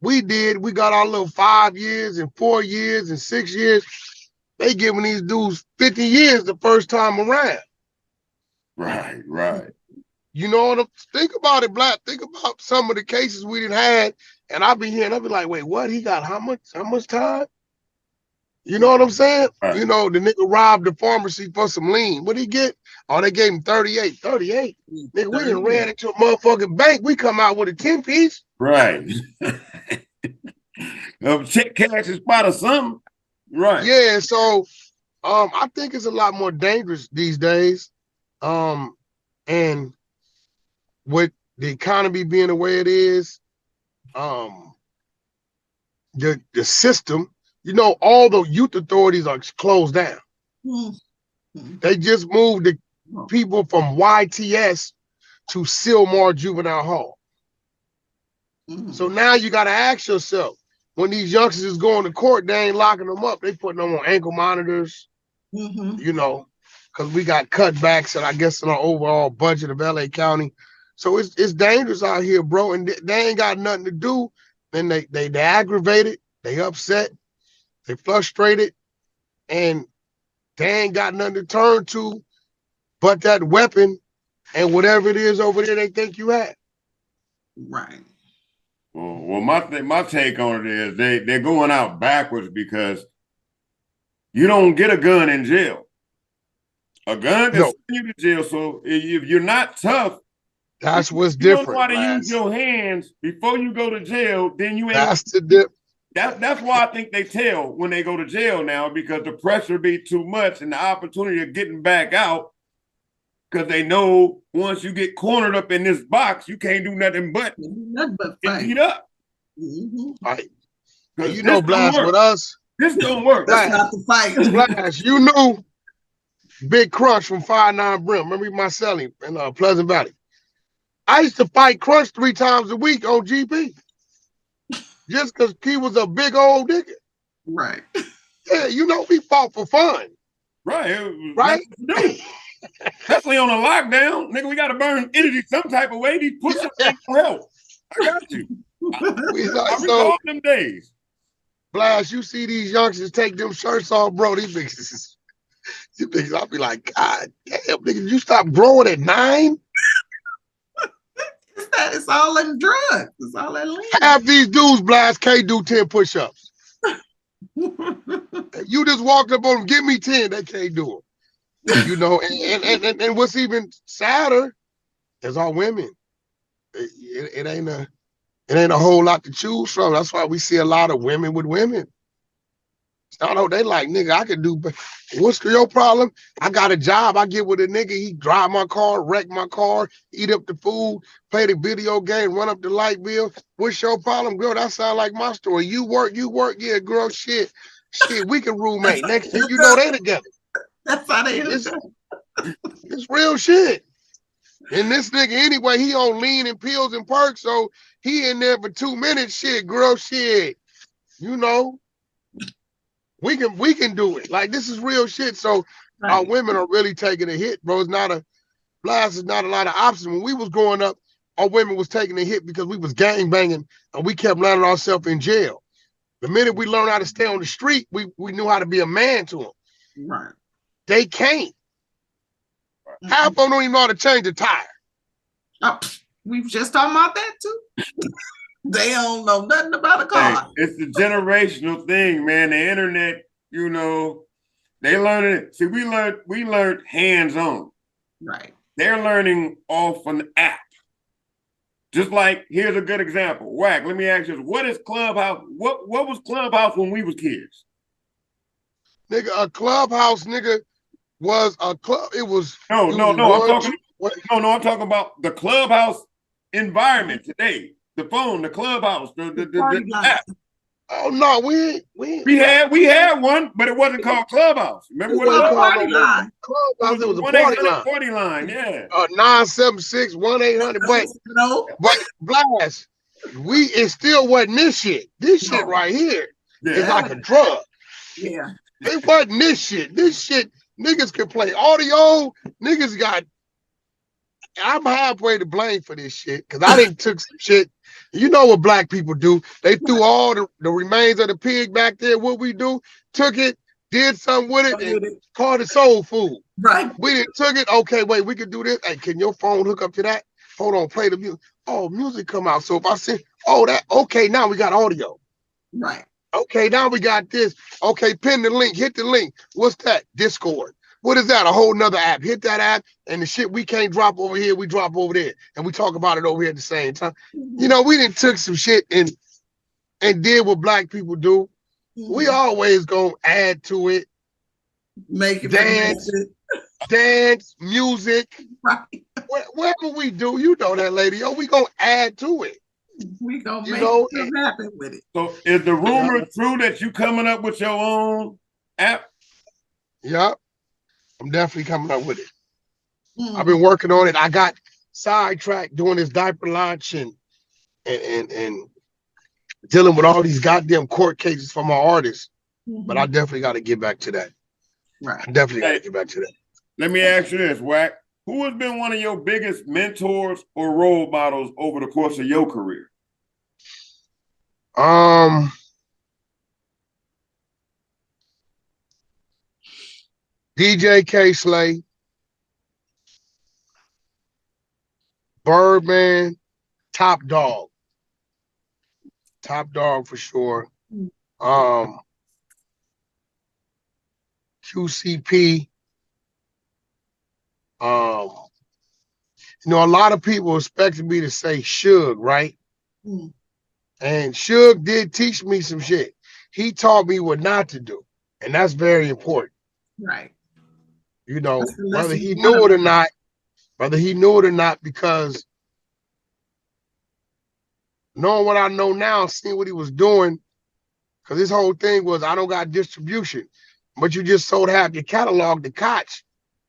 we did. We got our little 5 years and 4 years and 6 years. They giving these dudes 50 years the first time around. Right. You know what? Think about it, Black. Think about some of the cases we didn't had, and I'll be here and I'll be like, wait, what? He got how much time? You know what I'm saying? Right. You know, the nigga robbed the pharmacy for some lean. What did he get? Oh, they gave him 38. 38? Nigga, we done ran into a motherfucking bank. We come out with a 10-piece. Right. Check cash is spot or something. Right. Yeah, so I think it's a lot more dangerous these days. And with the economy being the way it is, the system, you know, all the youth authorities are closed down. Mm-hmm. They just moved the people from YTS to Sylmar Juvenile Hall. Mm-hmm. So now you got to ask yourself, when these youngsters is going to court, they ain't locking them up. They putting them on ankle monitors, you know, because we got cutbacks and I guess in our overall budget of LA County. So it's dangerous out here, bro. And they ain't got nothing to do. Then they aggravated, they upset, they frustrated, and they ain't got nothing to turn to but that weapon and whatever it is over there they think you have. Right. Well, my take on it is they're going out backwards because you don't get a gun in jail. A gun can send you to jail. So if you're not tough, that's what's different. You know how to use your hands before you go to jail, then you ain't. That's the dip. That's why I think they tell when they go to jail now, because the pressure be too much and the opportunity of getting back out, because they know once you get cornered up in this box, you can't do nothing but get beat up. Mm-hmm. Right. You know, Blast, with us, this don't work. That's not the fight. Blast, you knew Big Crunch from 5'9" Brim. Remember Marcelli in Pleasant Valley? I used to fight Crunch 3 times a week on GP. Just because he was a big old nigga. Right. Yeah, you know, we fought for fun. Right. Right? Especially on a lockdown. Nigga, we got to burn energy some type of way. These push-ups ain't gonna help. I got you. I recall them days. Blast, you see these youngsters take them shirts off, bro. These niggas, I'll be like, God damn, nigga, you stop growing at 9? It's all in drugs. It's all in lean. Half these dudes, Blast, can't do 10 push-ups. You just walked up on them, give me 10, they can't do them. You know, and what's even sadder is our women. It ain't a whole lot to choose from. That's why we see a lot of women with women. I know they like, nigga, I can do, what's your problem? I got a job. I get with a nigga. He drive my car, wreck my car, eat up the food, play the video game, run up the light bill. What's your problem, girl? That sound like my story. You work. Yeah, girl, shit, we can roommate. Next thing you know, they together. That's how they is. It's real shit. And this nigga, anyway, he on lean and pills and perks, so he in there for 2 minutes. Shit, girl, shit. You know, we can do it. Like, this is real shit. So right. Our women are really taking a hit, bro. It's not Blast is not a lot of options. When we was growing up, our women was taking a hit because we was gang banging and we kept landing ourselves in jail. The minute we learned how to stay on the street, we knew how to be a man to them. Right. They can't. Half of them don't even know how to change a tire. Oh, we've just talked about that too. They don't know nothing about a car. Hey, it's the generational thing, man. The internet, you know, they learn it. See, we learned hands-on. Right. They're learning off an app. Just like, here's a good example. Wack, let me ask you, what is Clubhouse? What was Clubhouse when we was kids? Nigga, a Clubhouse, nigga, was a club. It was I'm talking about the Clubhouse environment today. The phone, the Clubhouse, the app. Oh no, We had one, but it wasn't called Clubhouse. Remember what it was? Party line. Clubhouse. It was a party 1-800 line. party line, yeah. 976-1800. No. But Blast, it still wasn't this shit. This shit right here is like a drug. Yeah. It wasn't this shit. This shit, niggas can play audio. Niggas got. I'm halfway to blame for this shit because I didn't took some shit. You know what black people do? They threw all the remains of the pig back there. What we do? Took it, did something with it, and called it soul food. Right. We didn't took it. Okay, wait, we could do this. Hey, can your phone hook up to that? Hold on, play the music. Oh, music come out. So if I say, oh, that, okay, now we got audio. Right. Okay, now we got this. Okay, pin the link, hit the link. What's that? Discord. What is that? A whole nother app. Hit that app, and the shit we can't drop over here, we drop over there. And we talk about it over here at the same time. You know, we didn't took some shit and did what black people do. We always gonna add to it. Make it dance, music. Right. Whatever we do, you know that, lady. Oh, we gonna add to it. We gonna make it happen with it. So is the rumor true that you coming up with your own app? Yep. I'm definitely coming up with it. I've been working on it. I got sidetracked doing this diaper launch and dealing with all these goddamn court cases for my artists. But I definitely got to get back to that. Right. I definitely got to get back to that. Let me ask you this, Wack. Who has been one of your biggest mentors or role models over the course of your career? DJ K Slay, Birdman, Top Dog for sure. QCP. You know, a lot of people expected me to say Suge, right? And Suge did teach me some shit. He taught me what not to do, and that's very important. Right. You know, whether he knew it or not, because knowing what I know now, seeing what he was doing, because his whole thing was, I don't got distribution, but you just sold half your catalog to Koch,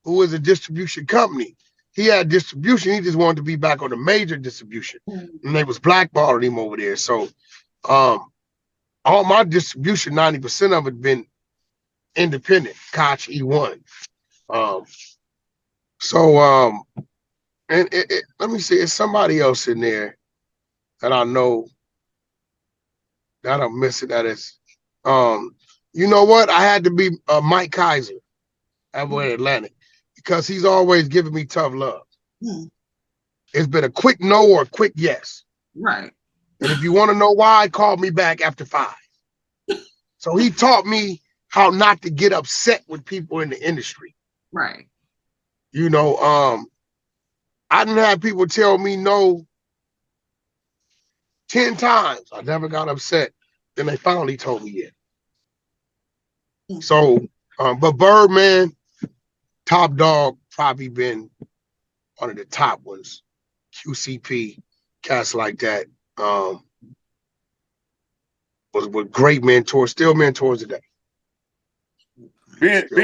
who is a distribution company. He had distribution. He just wanted to be back on the major distribution, and they was blackballing him over there. So, all my distribution, 90% of it been independent, Koch E1. And let me see, it's somebody else in there that I know that I'm missing. That is, you know what? I had to be Mike Kaiser over in Atlantic because he's always giving me tough love. It's been a quick no or a quick yes. Right. And if you want to know why, call me back after 5. So he taught me how not to get upset with people in the industry. Right. You know, I didn't have people tell me no 10 times. I never got upset. Then they finally told me yeah. So, but Birdman, Top Dog, probably been one of the top ones. QCP, cats like that. Was great mentors, still mentors today. Being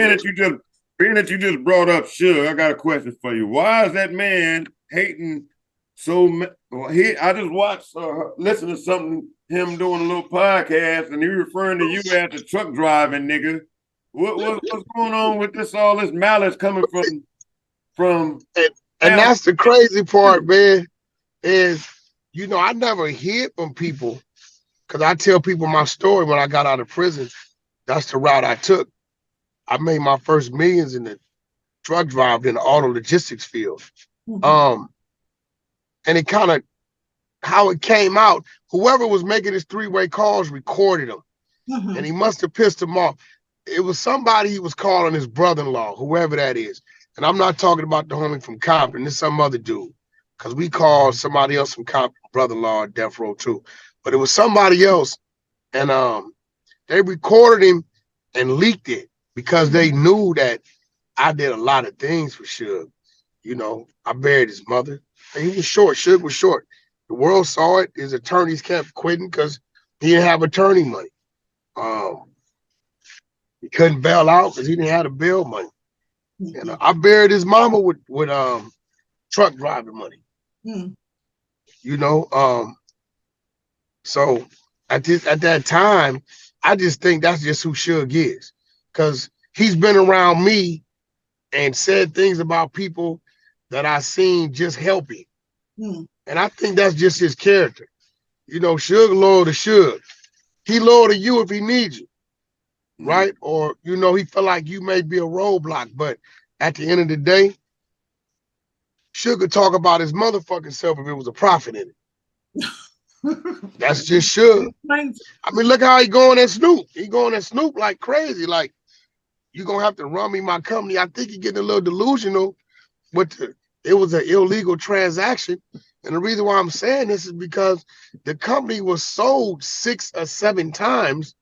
that you just brought up Suge, I got a question for you. Why is that man hating so much? I just watched, listen to something, him doing a little podcast, and he referring to you as the truck driving nigga. What's going on with this? All this malice coming from? And that's the crazy part, man. Is, you know, I never hear from people because I tell people my story when I got out of prison. That's the route I took. I made my first millions in the truck drive in the auto logistics field. And it kind of, how it came out, whoever was making his 3-way calls recorded them. And he must have pissed him off. It was somebody he was calling his brother-in-law, whoever that is. And I'm not talking about the homie from Compton. This is some other dude. Because we called somebody else from Compton, brother-in-law, Death Row too. But it was somebody else. And they recorded him and leaked it because they knew that I did a lot of things for Suge. You know, I buried his mother. And he was short. Suge was short. The world saw it. His attorneys kept quitting because He didn't have attorney money. He couldn't bail out because he didn't have the bail money. And I buried his mama with truck driving money. You know, so at that time, I just think that's just who Suge is, because he's been around me and said things about people that I seen just helping. And I think that's just his character. You know, Suge loyal to Suge. He loyal to you if he needs you, right? Or, you know, he feel like you may be a roadblock, but at the end of the day, Suge could talk about his motherfucking self if it was a profit in it. That's just Suge. I mean, look how he going at Snoop. He going at Snoop like crazy. Like, you gonna have to run me my company. I think he getting a little delusional with it was an illegal transaction. And the reason why I'm saying this is because the company was sold 6 or 7 times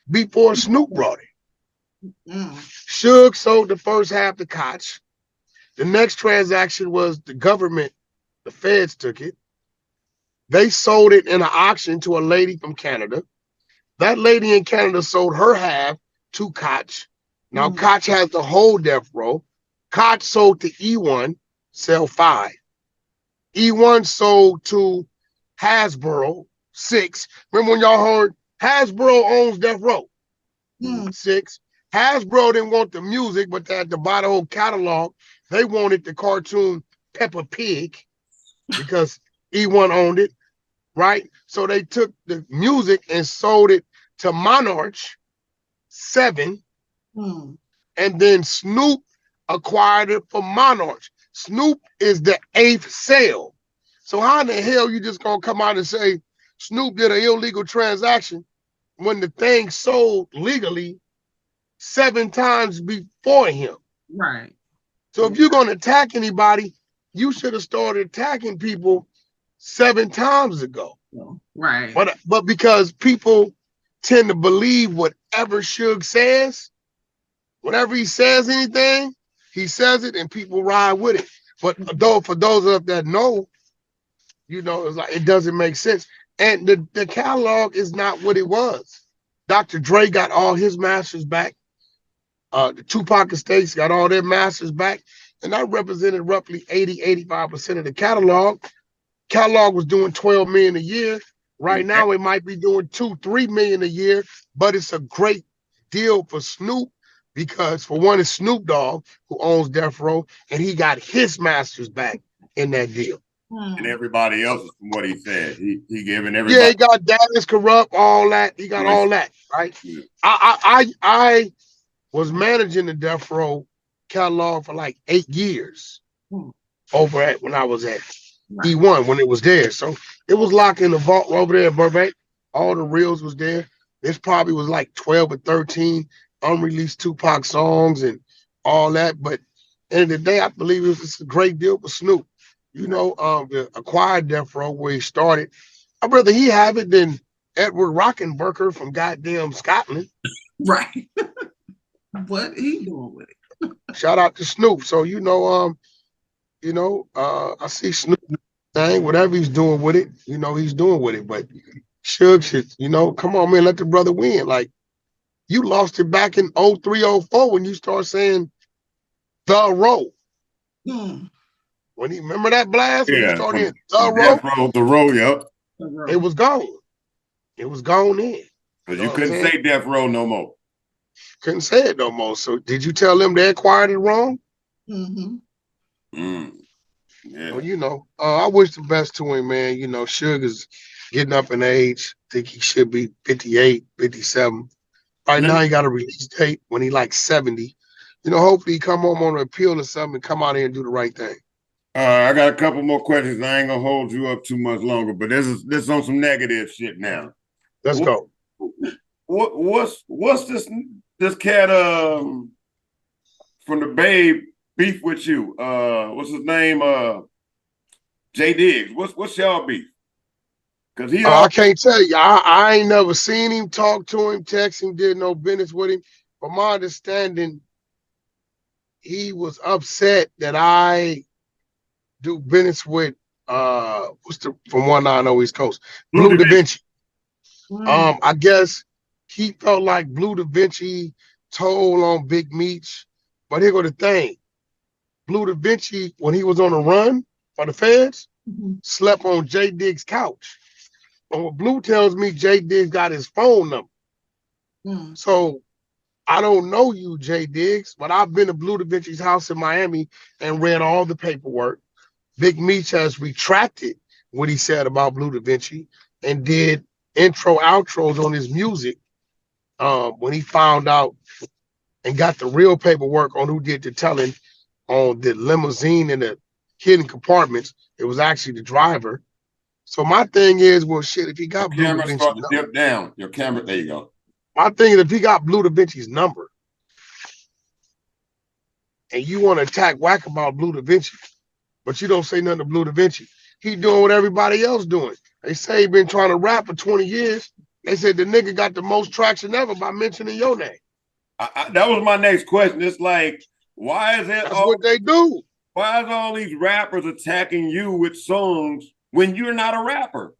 before Snoop brought it. Suge sold the first half to Koch. The next transaction was the government, the feds took it. They sold it in an auction to a lady from Canada. That lady in Canada sold her half to Koch. Now Koch has the whole death row. Koch sold to E1, sell 5. E1 sold to Hasbro, 6. Remember when y'all heard Hasbro owns death row? 6. Hasbro didn't want the music, but they had to buy the whole catalog. They wanted the cartoon Peppa Pig because E1 owned it, right? So they took the music and sold it to Monarch, 7. And then Snoop acquired it for Monarch. Snoop is the 8th sale. So how in the hell you just gonna come out and say Snoop did an illegal transaction when the thing sold legally 7 times before him? Right. So if you're gonna attack anybody, you should have started attacking people 7 times ago. Right. But because people tend to believe whatever Suge says, whenever he says anything, he says it and people ride with it. But though for those of us that know, you know, it's like it doesn't make sense. And the catalog is not what it was. Dr. Dre got all his masters back. The Tupac estates got all their masters back. And that represented roughly 85% of the catalog. Catalog was doing 12 million a year. Right now, it might be doing 2-3 million a year, but it's a great deal for Snoop because, for one, it's Snoop Dogg who owns Death Row, and he got his masters back in that deal. And everybody else, from what he said, he giving everybody. Yeah, he got Dallas Corrupt, all that. He got all that, right? Yeah. I was managing the Death Row catalog for like 8 years over at when I was at E1 when it was there. So it was locked in the vault over there at Burbank. All the reels was there. This probably was like 12 or 13 unreleased Tupac songs and all that. But end of the day, I believe it was just a great deal for Snoop. You know, the acquired Death Row where he started. I'd rather he have it than Edward Rockenberger from goddamn Scotland. Right. What he doing with it? Shout out to Snoop. So you know, I see Snoop thing, whatever he's doing with it, you know, he's doing with it. But Suge should, you know, come on, man, let the brother win. Like, you lost it back in 03, 04 when you start saying the row. When he remember that blast when he started in the row, yep. It was gone. It was gone in. Because you couldn't say Death Row no more. Couldn't say it no more. So did you tell them they acquired it wrong? Yeah. Well, you know, I wish the best to him, man. You know, Suge is getting up in age. I think he should be 58, 57. Right now, he got a release date when he like 70. You know, hopefully he come home on an appeal or something and come out here and do the right thing. I got a couple more questions. I ain't gonna hold you up too much longer, but this is on some negative shit now. Let's go. What's this cat from the Babe beef with you? What's his name? J Diggs. What's y'all beef? Because I can't tell you. I ain't never seen him, talk to him, text him, did no business with him. From my understanding, he was upset that I do business with what's the from 190 East Coast? Blue Da Vinci. I guess he felt like Blue Da Vinci told on Big Meech. But here go the thing. Blue Da Vinci, when he was on the run for the feds, slept on J Diggs' couch. And what Blue tells me, J Diggs got his phone number. So I don't know you, J Diggs, but I've been to Blue Da Vinci's house in Miami and read all the paperwork. Big Meech has retracted what he said about Blue Da Vinci and did intro outros on his music when he found out and got the real paperwork on who did the telling on the limousine and the hidden compartments. It was actually the driver. So my thing is, well, shit, if he got Blue Da Vinci's number, dip down. Your camera, there you go. My thing is, if he got Blue Da Vinci's number and you want to attack Wack about Blue Da Vinci, but you don't say nothing to Blue Da Vinci, he doing what everybody else doing. They say he been trying to rap for 20 years. They said the nigga got the most traction ever by mentioning your name. That was my next question. It's like, why is it? That's what they do. Why is all these rappers attacking you with songs when you're not a rapper?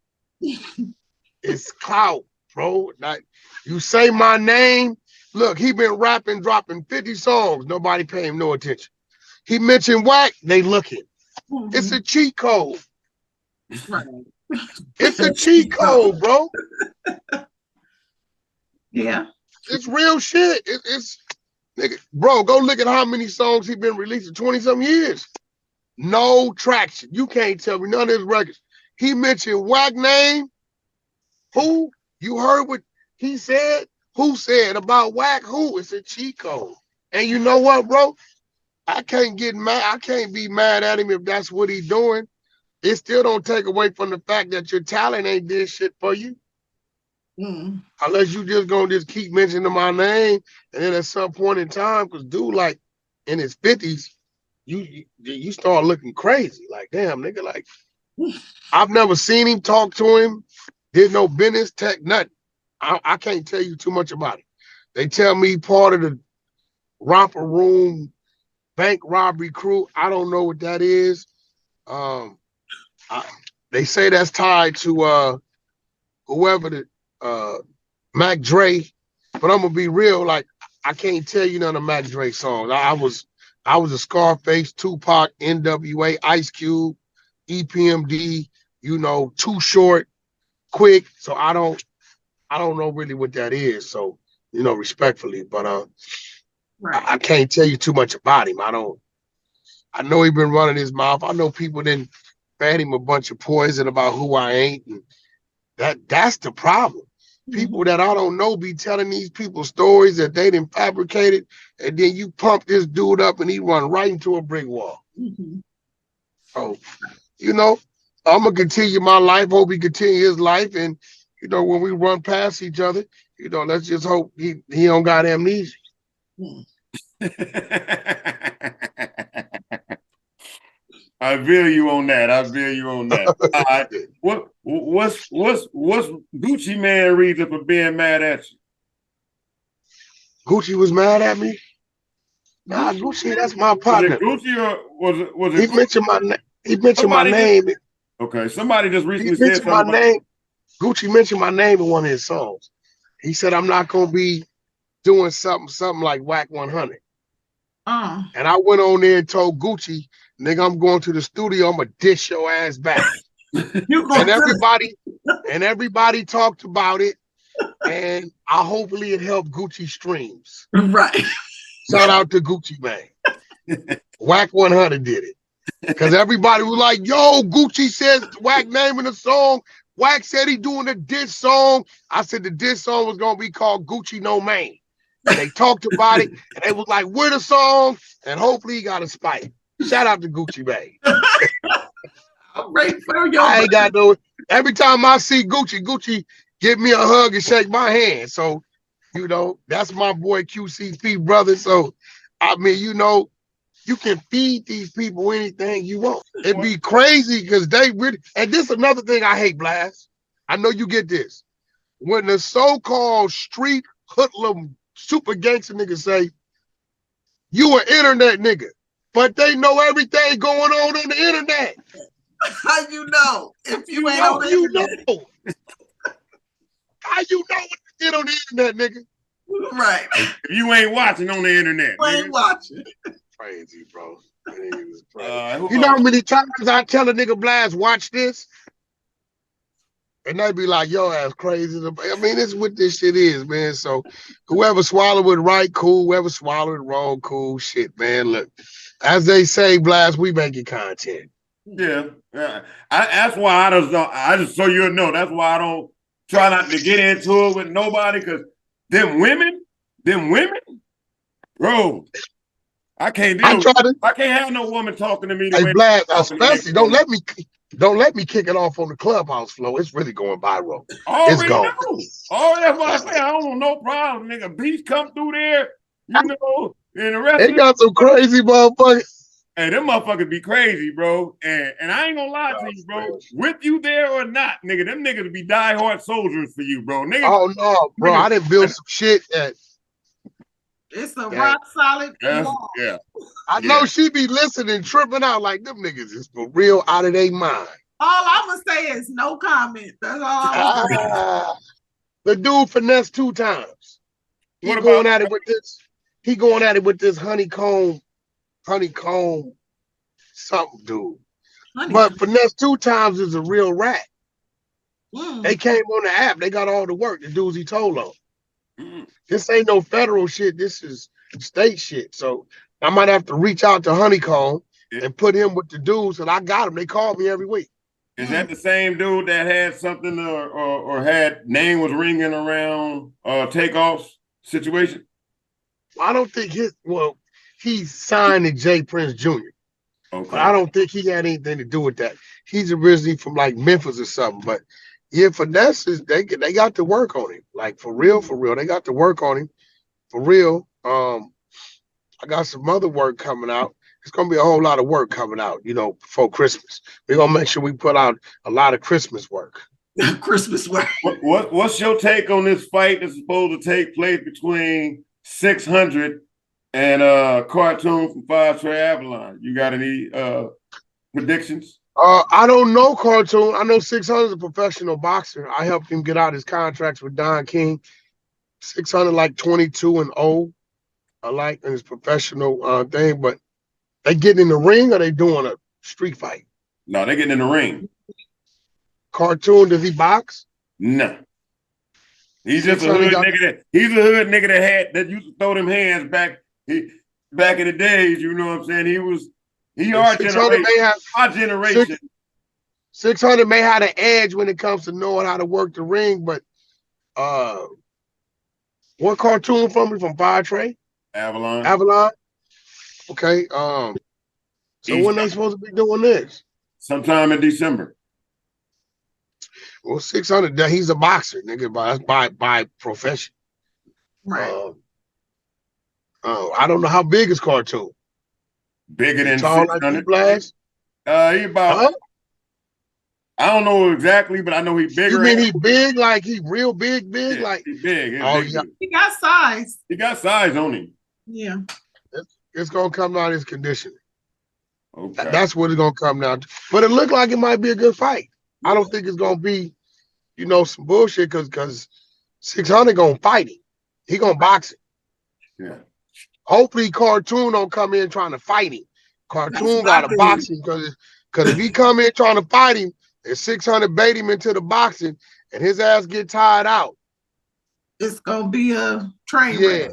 It's clout, bro. Like, you say my name. Look, he been rapping, dropping 50 songs. Nobody pay him no attention. He mentioned Wack, they looking. It's a cheat code. Right. It's a cheat code, bro. Yeah. It's real shit. It's nigga, bro, go look at how many songs he been releasing, 20-some years. No traction. You can't tell me none of his records. He mentioned Wack name. Who? You heard what he said? Who said about Wack? Who? It's a cheat code. And you know what, bro? I can't get mad. I can't be mad at him if that's what he's doing. It still don't take away from the fact that your talent ain't did shit for you. Unless you just gonna just keep mentioning my name, and then at some point in time, because dude, like in his 50s, you start looking crazy. Like, damn, nigga, like I've never seen him, talk to him, did no business, tech, nothing. I can't tell you too much about it. They tell me part of the romper room bank robbery crew. I don't know what that is. They say that's tied to whoever the Mac Dre, but I'm gonna be real. Like, I can't tell you none of Mac Dre songs. I was a Scarface, Tupac, NWA, Ice Cube, EPMD. You know, Too Short, Quick. So I don't know really what that is. So, you know, respectfully, but Right. I can't tell you too much about him. I know he been running his mouth. I know people didn't fed him a bunch of poison about who I ain't, and that's the problem. People that I don't know be telling these people stories that they done fabricated, and then you pump this dude up and he run right into a brick wall. So, you know, I'm gonna continue my life, hope he continue his life, and you know, when we run past each other, you know, let's just hope he don't got amnesia. I feel you on that. All right. What's Gucci Man reason for being mad at you? Gucci was mad at me? Nah, Gucci, that's my partner. Was it Gucci or was it? He mentioned my name. He mentioned my name. Okay, somebody just recently said my name. Gucci mentioned my name in one of his songs. He said I'm not gonna be doing something like Wack100. And I went on there and told Gucci, nigga, I'm going to the studio. I'm gonna dish your ass back. and everybody talked about it, and hopefully it helped Gucci streams. Right. Shout out to Gucci Man. Wack100 did it. Because everybody was like, yo, Gucci says Wack name in the song. Wack said he doing a diss song. I said the diss song was gonna be called Gucci No Mane. And they talked about it, and they was like, where the song? And hopefully he got a spike. Shout out to Gucci Mane. I ain't got no. Every time I see Gucci give me a hug and shake my hand. So, you know, that's my boy QCP brother. So, I mean, you know, you can feed these people anything you want. It'd be crazy because they really, and this is another thing I hate, Blast. I know you get this. When the so-called street hoodlum super gangster niggas say, you an internet nigga, but they know everything going on the internet. How you know? If you ain't on the internet. Know. How you know what you did on the internet, nigga? Right. You ain't watching on the internet. We ain't watching. Crazy, bro. Crazy. You know how many times I tell a nigga Blast, watch this? And they be like, yo, ass crazy. I mean, this is what this shit is, man. So whoever swallowed it right, cool. Whoever swallowed it wrong, cool. Shit, man. Look, as they say, Blast, we making content. Yeah. That's why I just so you know, that's why I don't try not to get into it with nobody, because them women, bro, I can't deal with it. I can't have no woman talking to me the way Blast, especially don't let me kick it off on the Clubhouse floor. It's really going viral. It's gone. Oh, that's why I say I don't want no problem, nigga. Beats come through there, you know, and the rest. They got some crazy motherfuckers. Hey, them motherfuckers be crazy, bro. And I ain't gonna lie to you, bro. With you there or not, nigga, them niggas be diehard soldiers for you, bro. Niggas, oh no, bro, I didn't build some shit that. It's a rock solid wall. Yeah. I know she be listening, tripping out like them niggas is for real out of their mind. All I'm gonna say is no comment. That's all I'm gonna say. The dude finessed 2 times. He going at it with this honeycomb something dude. But finesse 2 times is a real rat. They came on the app. They got all the work. The dudes he told on. This ain't no federal shit. This is state shit. So I might have to reach out to Honeycomb and put him with the dudes, and I got him. They call me every week. Is that the same dude that had something or had name was ringing around Takeoff's situation? I don't think he signed to Jay Prince Jr. Okay. But I don't think he had anything to do with that. He's originally from like Memphis or something, but yeah, finesse is they got to work on him. Like for real. They got to work on him. For real. I got some other work coming out. It's gonna be a whole lot of work coming out, you know, before Christmas. We're gonna make sure we put out a lot of Christmas work. Christmas work. What's your take on this fight that's supposed to take place between 600 and Cartoon from 5 Trey Avalon? You got any predictions? I don't know Cartoon. I know 600 is a professional boxer. I helped him get out his contracts with Don King. 600 like 22-0. I like in his professional thing, but they getting in the ring or they doing a street fight? No, they getting in the ring. Cartoon, does he box? No. He's just a hood nigga that used to throw them hands back in the days, you know what I'm saying? He our generation. 600 may have an edge when it comes to knowing how to work the ring, but what Cartoon from? From 5 Trey? Avalon. Okay. So when they supposed to be doing this? Sometime in December. Well, 600, he's a boxer, nigga, by profession. Right. I don't know how big is Cartoon. Bigger than tall 600. Like Blast? He about. I don't know exactly, but I know he's bigger. You mean he big? Like he real big? Yeah, like he's big. Yeah. He got size. He got size on him. Yeah. It's gonna come out his conditioning. Okay. That's what it's gonna come down to. But it looked like it might be a good fight. I don't think it's gonna be, you know, some bullshit because 600 gonna fight him. He gonna box it. Yeah. Hopefully Cartoon don't come in trying to fight him. Cartoon got to box him because if he come in trying to fight him and 600 bait him into the boxing and his ass get tired out, it's gonna be a train wreck.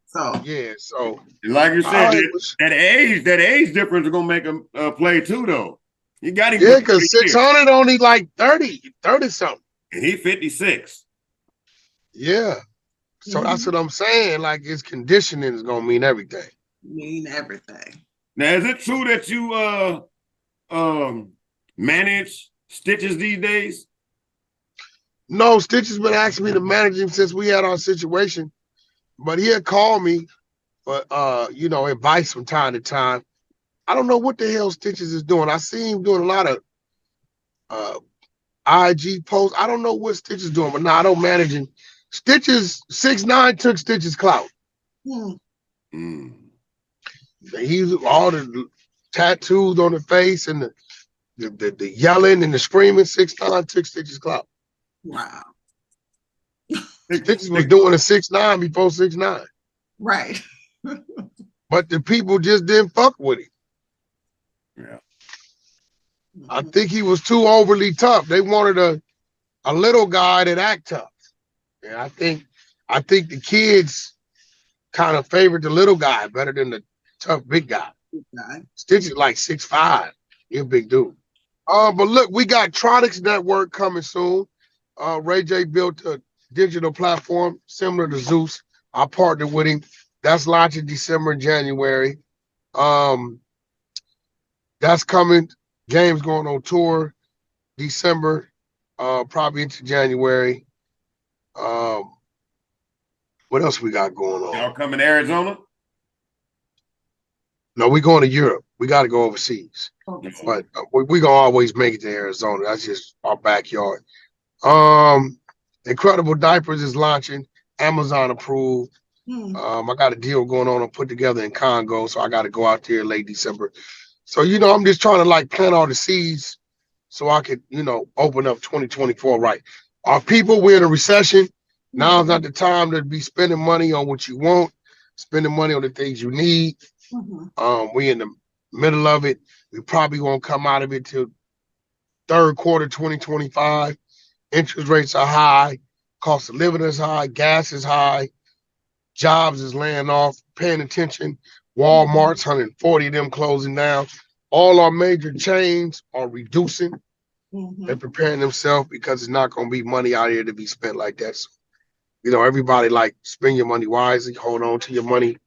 So like you said, that age difference is gonna make him play too, though. You got him. Yeah, because 600 only like 30 something. And he 56. Yeah. So that's what I'm saying. Like his conditioning is gonna mean everything. Now, is it true that you manage Stitches these days? No, Stitches been asking me to manage him since we had our situation, but he'll call me for you know, advice from time to time. I don't know what the hell Stitches is doing. I see him doing a lot of IG posts. I don't know what Stitches is doing, but no, I don't manage him. Stitches 6'9" took Stitches clout. He's all the tattoos on the face and the yelling and the screaming. 6'9" took Stitches clout. Wow. Stitches was doing a 6'9" before 6'9". Right. But the people just didn't fuck with him. Yeah. I think he was too overly tough. They wanted a little guy that act tough. And I think the kids kind of favored the little guy better than the tough big guy. Stitch is like 6'5". He's a big dude. But look, we got Tronics Network coming soon. Ray J built a digital platform similar to Zeus. I partnered with him. That's launching December and January. That's coming. Game's going on tour December, probably into January. What else we got going on? Y'all coming to Arizona? No, we going to Europe. We got to go overseas. But we gonna always make it to Arizona. That's just our backyard. Incredible Diapers is launching. Amazon approved. I got a deal going on. I put together in Congo, so I got to go out there late December. So I'm just trying to like plant all the seeds so I could open up 2024 right. Our people, we're in a recession. Now's not the time to be spending money on what you want, spending money on the things you need. We in the middle of it. We probably won't come out of it till third quarter 2025. Interest rates are high. Cost of living is high. Gas is high. Jobs is laying off. Paying attention. Walmart's 140 of them closing down. All our major chains are reducing and preparing themselves because it's not going to be money out here to be spent like that. So, everybody like spend your money wisely. Hold on to your money.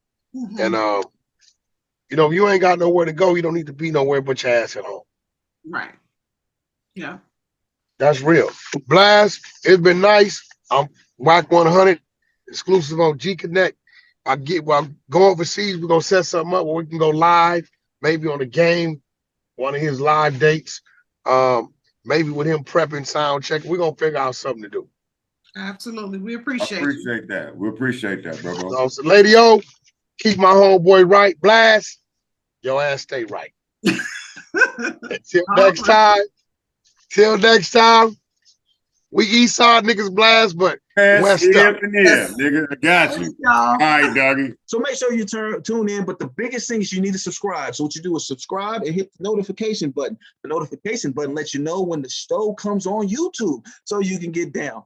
And, if you ain't got nowhere to go, you don't need to be nowhere but your ass at home. Right. Yeah. That's real. Blast, it's been nice. I'm Wack100, exclusive on Gconnet. I'm going overseas. We're going to set something up where we can go live, maybe on the game, one of his live dates, maybe with him prepping, sound checking. We're going to figure out something to do. Absolutely. We appreciate that. We appreciate that, bro. So, Lady O, keep my homeboy right. Blast, your ass stay right. Till next time, we east side niggas blast, but west up. Nigga, I got you. All right, doggy. So make sure you tune in, but the biggest thing is you need to subscribe. So what you do is subscribe and hit the notification button. The notification button lets you know when the show comes on YouTube so you can get down.